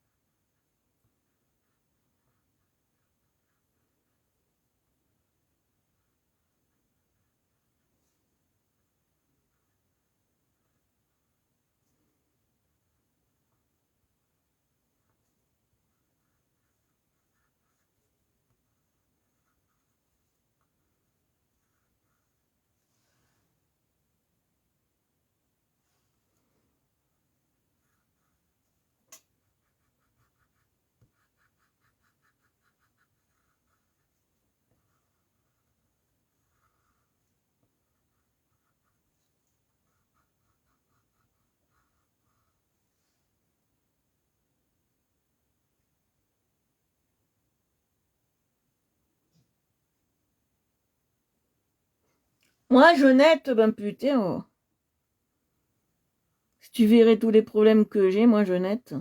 Moi, Jeannette, ben putain, oh. Si tu verrais tous les problèmes que j'ai, moi, Jeannette.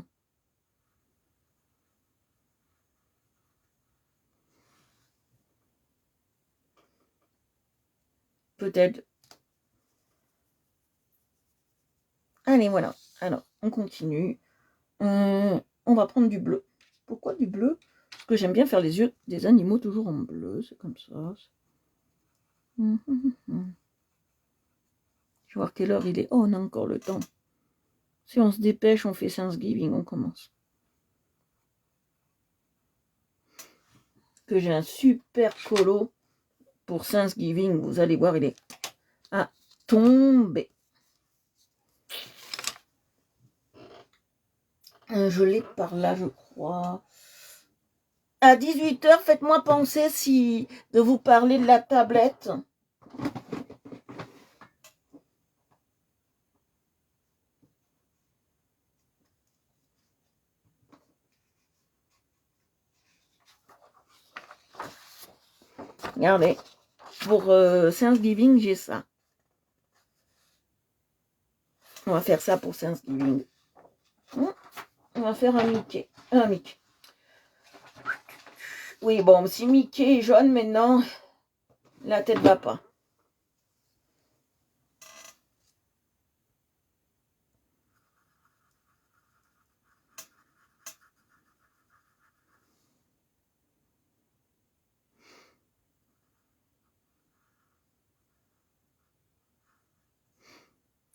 Peut-être. Allez, voilà. Alors, on continue. On va prendre du bleu. Pourquoi du bleu? Parce que j'aime bien faire les yeux des animaux toujours en bleu. C'est comme ça. Je vais voir quelle heure il est. Oh, on a encore le temps. Si on se dépêche, on fait Thanksgiving, on commence. Que j'ai un super colo pour Thanksgiving. Vous allez voir, il est à tomber. Je l'ai par là, je crois. À 18h, faites-moi penser de vous parler de la tablette. Regardez, pour Thanksgiving, j'ai ça. On va faire ça pour Thanksgiving. On va faire un Mickey. Un Mickey. Oui, bon, si Mickey est jaune maintenant, la tête va pas.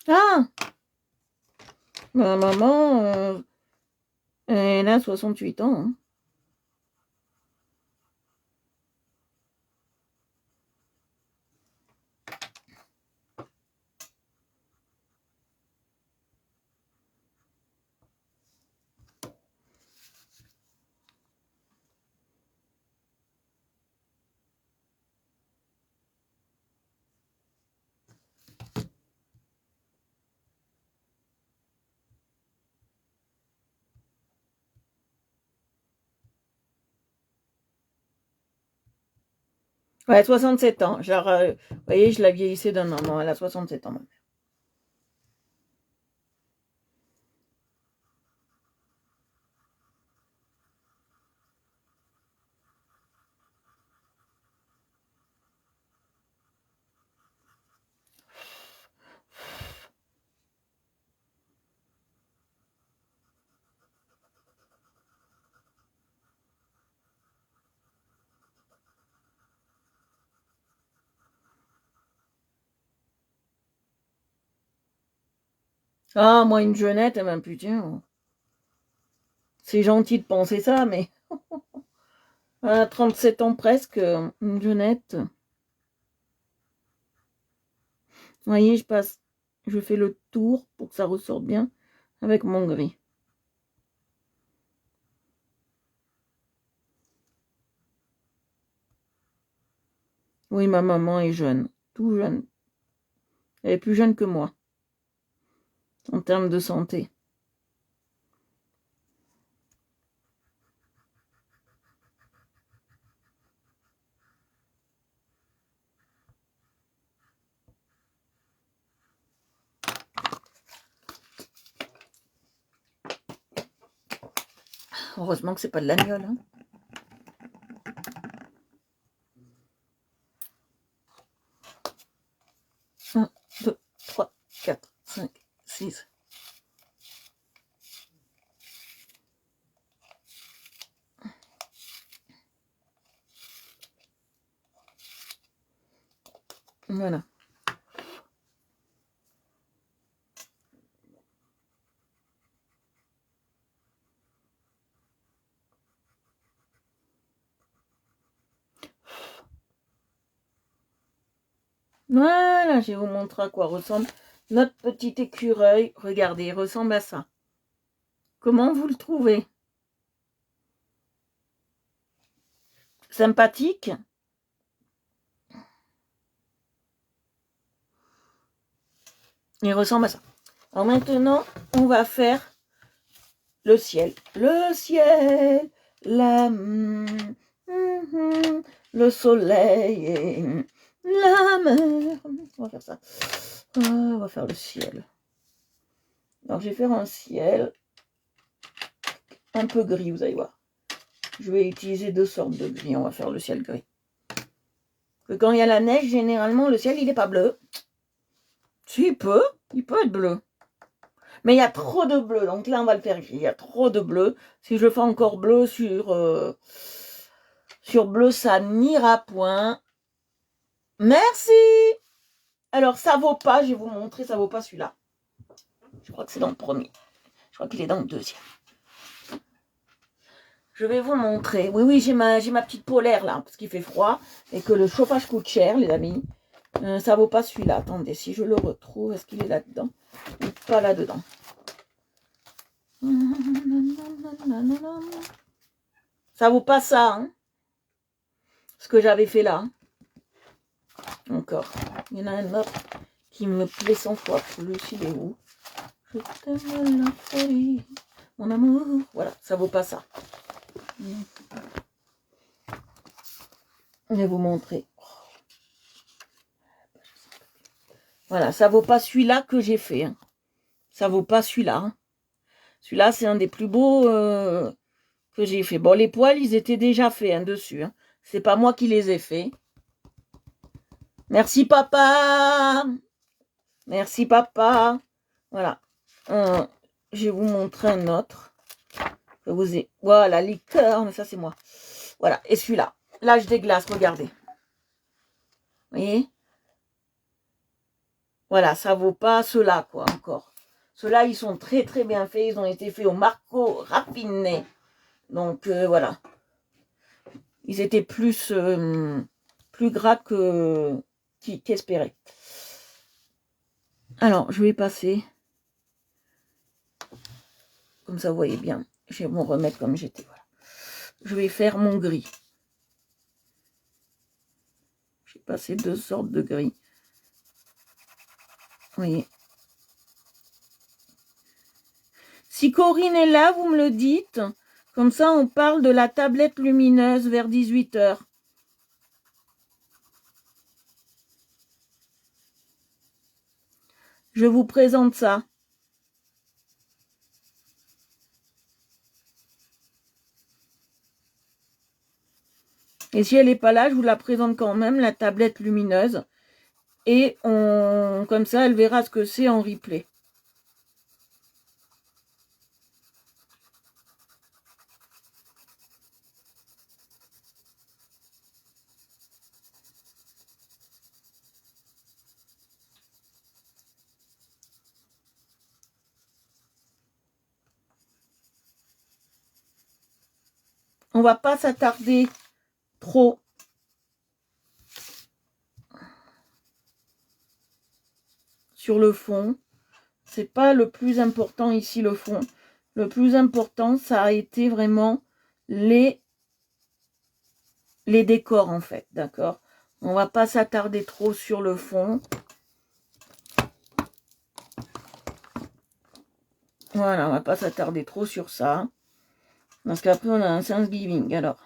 Ah! Ma maman, elle a 68 ans. Hein. Ouais, 67 ans. Genre, vous voyez, je la vieillissais d'un an. Non, elle a 67 ans. Ah, moi, une jeunette, eh ben putain. C'est gentil de penser ça, mais à 37 ans presque, une jeunette. Vous voyez, je fais le tour pour que ça ressorte bien avec mon gris. Oui, ma maman est jeune, tout jeune. Elle est plus jeune que moi, en termes de santé. Heureusement que c'est pas de l'agnole. Hein. 1, 2, 3, 4, 5, 6. Voilà. Voilà, je vais vous montrer à quoi ressemble notre petit écureuil. Regardez, il ressemble à ça. Comment vous le trouvez? Sympathique? Il ressemble à ça. Alors maintenant, on va faire le ciel. Le ciel, le soleil, la mer. On va faire ça. On va faire le ciel. Alors, je vais faire un ciel un peu gris, vous allez voir. Je vais utiliser deux sortes de gris. On va faire le ciel gris. Que quand il y a la neige, généralement, le ciel, il n'est pas bleu. Si, il peut être bleu. Mais il y a trop de bleu, donc là, on va le faire gris. Il y a trop de bleu. Si je fais encore bleu sur bleu, ça n'ira point. Merci. Alors, ça vaut pas, je vais vous montrer, ça vaut pas celui-là. Je crois que c'est dans le premier. Je crois qu'il est dans le deuxième. Je vais vous montrer. Oui, j'ai ma petite polaire là, parce qu'il fait froid et que le chauffage coûte cher, les amis. Ça vaut pas celui-là. Attendez, si je le retrouve, est-ce qu'il est là-dedans ou pas là-dedans? Ça vaut pas ça, hein, ce que j'avais fait là. Encore. Il y en a un autre qui me plaît 100 fois. Celui-ci, il est où? Je t'aime la folie, mon amour. Voilà, ça vaut pas ça. Je vais vous montrer. Voilà, ça vaut pas celui-là que j'ai fait. Hein. Ça vaut pas celui-là. Hein. Celui-là, c'est un des plus beaux que j'ai fait. Bon, les poils, ils étaient déjà faits hein, dessus. Hein. C'est pas moi qui les ai faits. Merci, papa. Merci, papa. Voilà. Je vais vous montrer un autre. Voilà, licorne, ça c'est moi. Voilà, et celui-là. Là, je déglace, regardez. Vous voyez? Voilà, ça vaut pas ceux-là, quoi, encore. Ceux-là, ils sont très, très bien faits. Ils ont été faits au Marco Raffiné. Donc, voilà. Ils étaient plus gras qu'espéré. Alors, je vais passer. Comme ça, vous voyez bien. Je vais me remettre comme j'étais. Voilà. Je vais faire mon gris. J'ai passé deux sortes de gris. Vous voyez. Si Corinne est là, vous me le dites. Comme ça, on parle de la tablette lumineuse vers 18 h. Je vous présente ça. Et si elle n'est pas là, je vous la présente quand même, la tablette lumineuse. Et comme ça, elle verra ce que c'est en replay. On va pas s'attarder trop sur le fond. C'est pas le plus important ici, le fond. Le plus important, ça a été vraiment les décors, en fait. D'accord? On va pas s'attarder trop sur le fond. Voilà, on va pas s'attarder trop sur ça. Parce qu'après, on a un Thanksgiving, alors.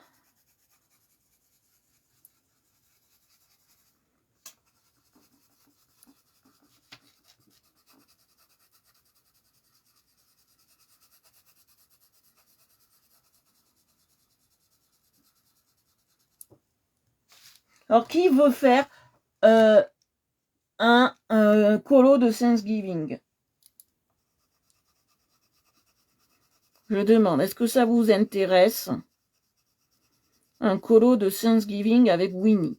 Alors, qui veut faire un colo de Thanksgiving? Je demande, est-ce que ça vous intéresse? Un colo de Thanksgiving avec Winnie.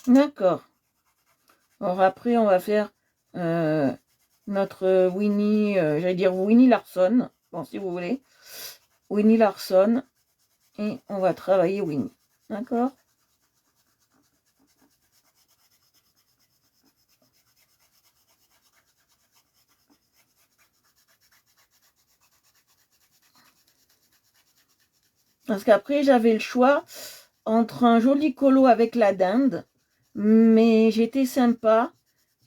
D'accord. Alors après, on va faire notre Winnie, j'allais dire Winnie Larson, bon si vous voulez. Winnie Larson. Et on va travailler Winnie. D'accord? Parce qu'après, j'avais le choix entre un joli colo avec la dinde, mais j'étais sympa.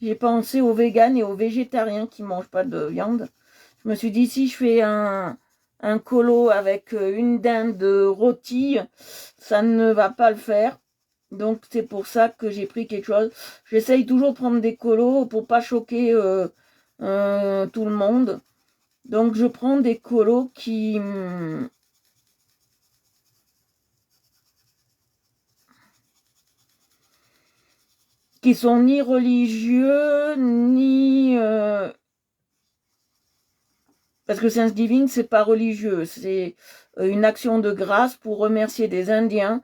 J'ai pensé aux véganes et aux végétariens qui ne mangent pas de viande. Je me suis dit, si je fais un colo avec une dinde rôtie, ça ne va pas le faire. Donc, c'est pour ça que j'ai pris quelque chose. J'essaye toujours de prendre des colos pour pas choquer tout le monde. Donc, je prends des colos qui sont ni religieux, ni... parce que Thanksgiving, c'est pas religieux. C'est une action de grâce pour remercier des Indiens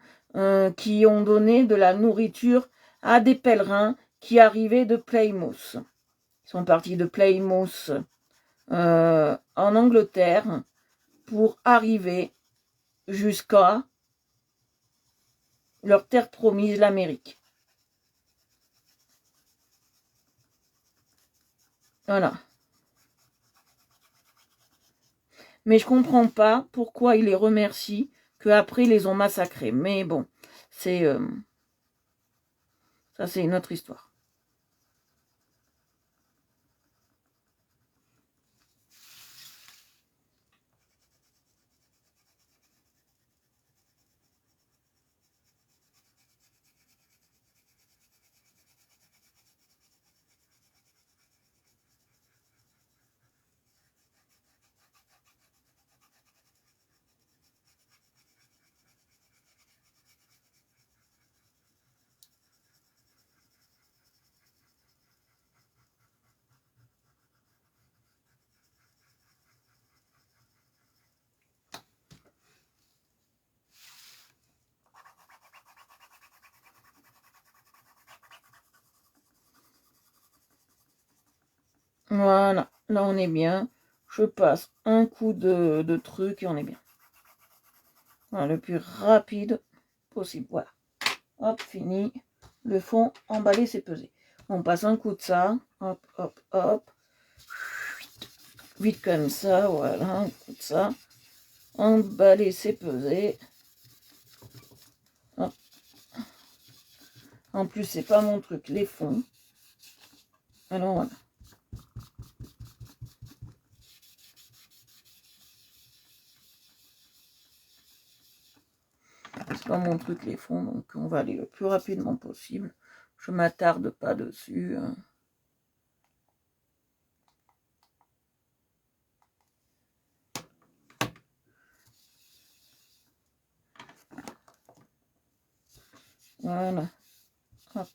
qui ont donné de la nourriture à des pèlerins qui arrivaient de Plymouth. Ils sont partis de Plymouth en Angleterre pour arriver jusqu'à leur terre promise, l'Amérique. Voilà. Mais je comprends pas pourquoi ils les remercient qu'après ils les ont massacrés. Mais bon, c'est ça, c'est une autre histoire. Voilà, là on est bien. Je passe un coup de truc et on est bien. Voilà, le plus rapide possible. Voilà. Hop, fini. Le fond, emballé, c'est pesé. On passe un coup de ça. Hop, hop, hop. Vite comme ça, voilà, un coup de ça. Emballé, c'est pesé. Hop. En plus, c'est pas mon truc, les fonds. Alors voilà. C'est pas mon truc les fonds, donc on va aller le plus rapidement possible. Je m'attarde pas dessus. Voilà. Hop.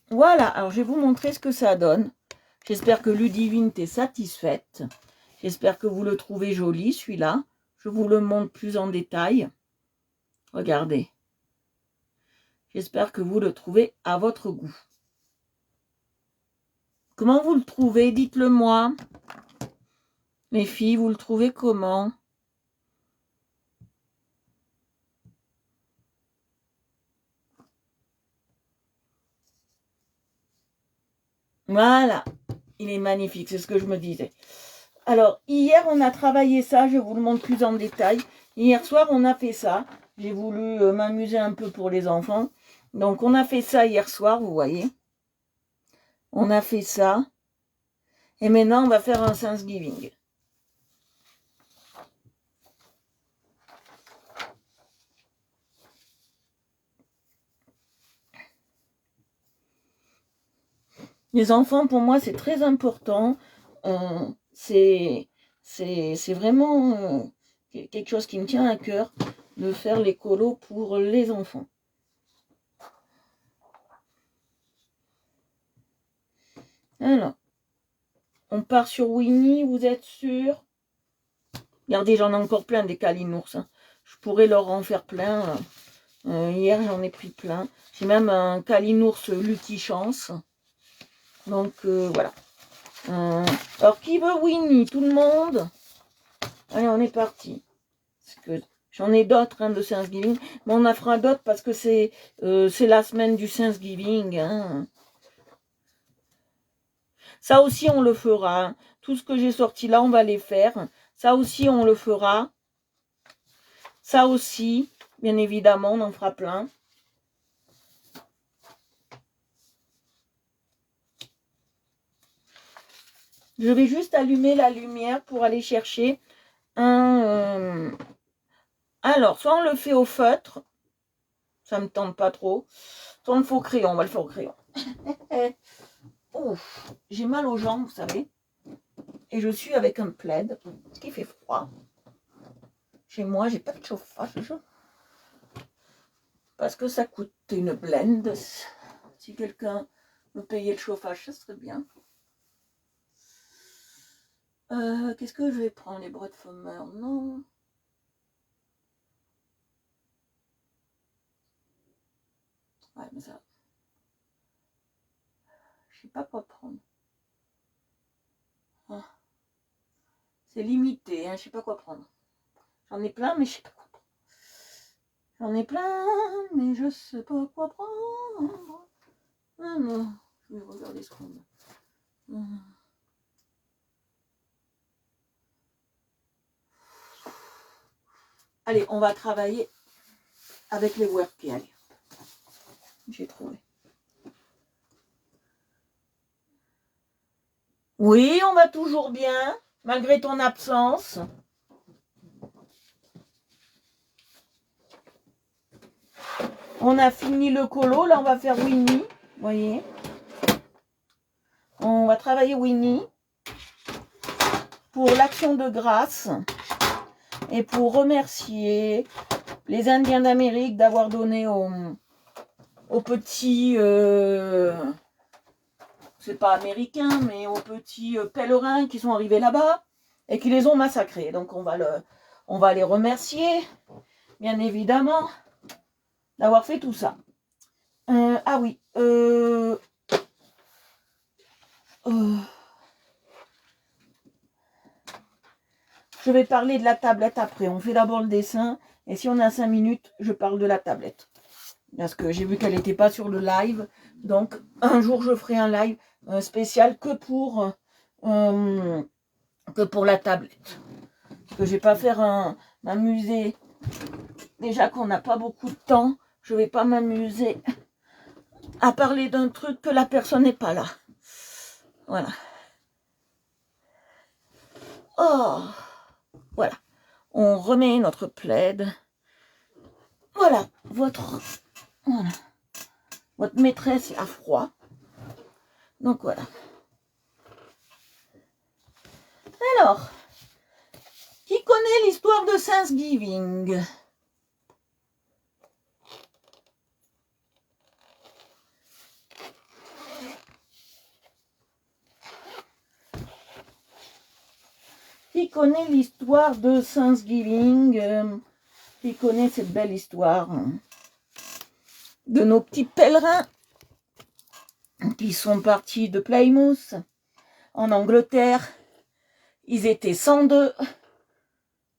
Voilà, alors je vais vous montrer ce que ça donne. J'espère que Ludivine t'est satisfaite. J'espère que vous le trouvez joli, celui-là. Je vous le montre plus en détail. Regardez. J'espère que vous le trouvez à votre goût. Comment vous le trouvez? Dites-le moi. Mes filles, vous le trouvez comment? Voilà. Il est magnifique, c'est ce que je me disais. Alors, hier, on a travaillé ça. Je vous le montre plus en détail. Hier soir, on a fait ça. J'ai voulu m'amuser un peu pour les enfants. Donc, on a fait ça hier soir, vous voyez. On a fait ça. Et maintenant, on va faire un Thanksgiving. Les enfants, pour moi, c'est très important. C'est vraiment quelque chose qui me tient à cœur de faire les colos pour les enfants. Alors, on part sur Winnie, vous êtes sûr? Regardez, j'en ai encore plein des calinours. Hein. Je pourrais leur en faire plein. Hier, j'en ai pris plein. J'ai même un calinours Lucky Chance. Donc, voilà. Alors, qui veut Winnie? Tout le monde? Allez, on est parti. Parce que J'en ai d'autres hein, de Thanksgiving, mais on en fera d'autres parce que c'est la semaine du Thanksgiving. Hein. Ça aussi, on le fera. Hein. Tout ce que j'ai sorti là, on va les faire. Ça aussi, on le fera. Ça aussi, bien évidemment, on en fera plein. Je vais juste allumer la lumière pour aller chercher un... Alors, soit on le fait au feutre. Ça me tente pas trop. Soit on le fait au crayon. On va le faire au crayon. Ouf, j'ai mal aux jambes, vous savez. Et je suis avec un plaid, parce qu'il fait froid. Chez moi, j'ai pas de chauffage. Parce que ça coûte une blende. Si quelqu'un me payait le chauffage, ça serait bien. Qu'est-ce que je vais prendre? Les bras de fumeur? Non. Ouais, mais ça... Je sais pas quoi prendre. Ah. C'est limité, hein, je sais pas quoi prendre. J'en ai plein, mais je sais pas quoi prendre. J'en ai plein, mais je sais pas quoi prendre. Ah non, je vais regarder ce qu'on a. Allez, on va travailler avec les workies. Allez, j'ai trouvé. Oui, on va toujours bien, malgré ton absence. On a fini le colo, là on va faire Winnie, vous voyez. On va travailler Winnie pour l'action de grâce et pour remercier les Indiens d'Amérique d'avoir donné aux petits, c'est pas américains, mais aux petits pèlerins qui sont arrivés là-bas et qui les ont massacrés. Donc on va les remercier, bien évidemment, d'avoir fait tout ça. Ah oui, je vais parler de la tablette après. On fait d'abord le dessin. Et si on a 5 minutes, je parle de la tablette. Parce que j'ai vu qu'elle n'était pas sur le live. Donc, un jour, je ferai un live spécial que pour la tablette. Parce que je ne vais pas faire m'amuser. Déjà qu'on n'a pas beaucoup de temps, je ne vais pas m'amuser à parler d'un truc que la personne n'est pas là. Voilà. Oh, voilà. On remet notre plaid. Voilà, votre maîtresse a froid. Donc voilà. Alors, qui connaît l'histoire de Thanksgiving? Qui connaît l'histoire de Thanksgiving? Qui connaît cette belle histoire de nos petits pèlerins qui sont partis de Plymouth en Angleterre? Ils étaient 102.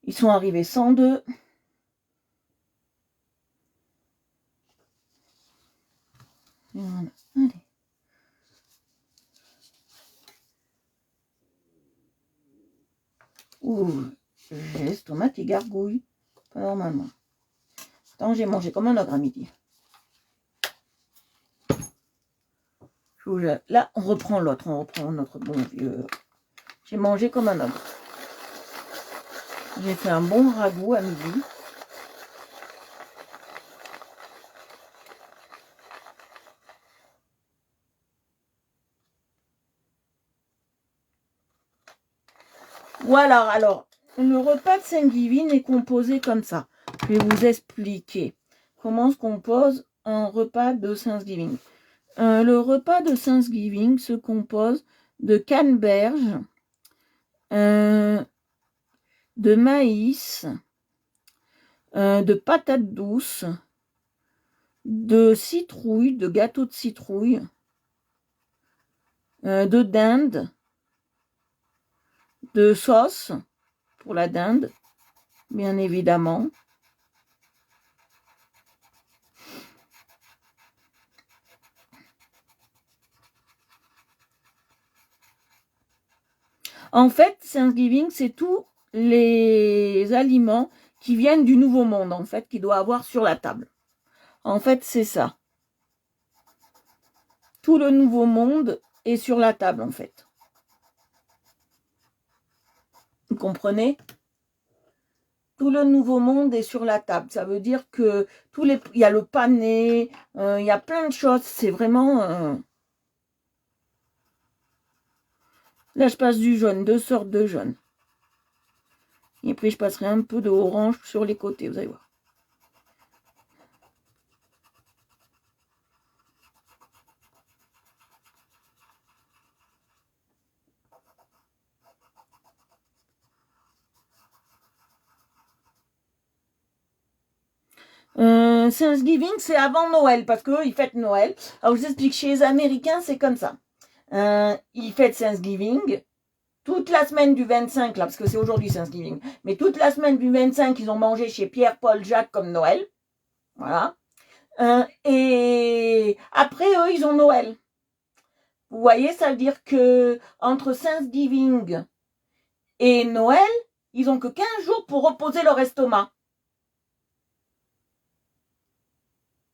Ils sont arrivés 102. Voilà. Allez. Ouh, j'ai l'estomac qui gargouille. Pas normalement. Attends, j'ai mangé comme un ogre à midi. Là, on reprend l'autre. On reprend notre bon vieux. J'ai mangé comme un ogre. J'ai fait un bon ragoût à midi. Voilà, alors, le repas de Thanksgiving est composé comme ça. Je vais vous expliquer comment se compose un repas de Thanksgiving. Le repas de Thanksgiving se compose de canneberge, de maïs, de patates douces, de citrouille, de gâteau de citrouille, de dinde, de sauce pour la dinde, bien évidemment, En fait, Thanksgiving, c'est tous les aliments qui viennent du Nouveau Monde, en fait, qu'il doit avoir sur la table. En fait, c'est ça. Tout le Nouveau Monde est sur la table, en fait. Vous comprenez? Tout le Nouveau Monde est sur la table. Ça veut dire que il y a le pané, il y a plein de choses. C'est vraiment... Là, je passe du jaune, 2 sortes de jaune. Et puis, je passerai un peu de orange sur les côtés, vous allez voir. Thanksgiving, c'est avant Noël, parce qu'eux, ils fêtent Noël. Alors, je vous explique, chez les Américains, c'est comme ça. Ils fêtent Thanksgiving. Toute la semaine du 25, là, parce que c'est aujourd'hui Thanksgiving, mais toute la semaine du 25, ils ont mangé chez Pierre, Paul, Jacques comme Noël. Voilà. Et après, eux, ils ont Noël. Vous voyez, ça veut dire que entre Thanksgiving et Noël, ils ont que 15 jours pour reposer leur estomac.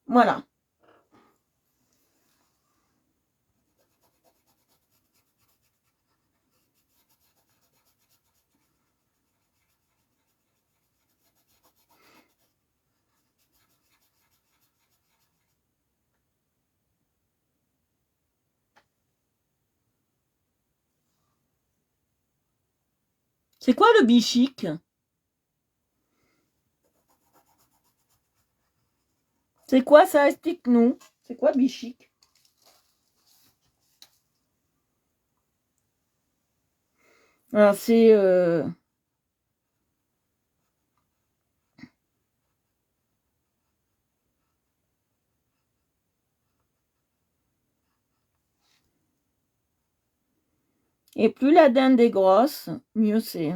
Voilà. C'est quoi le bichic? C'est quoi ça? Explique-nous. C'est quoi bichic? Alors, c'est... Et plus la dinde est grosse, mieux c'est.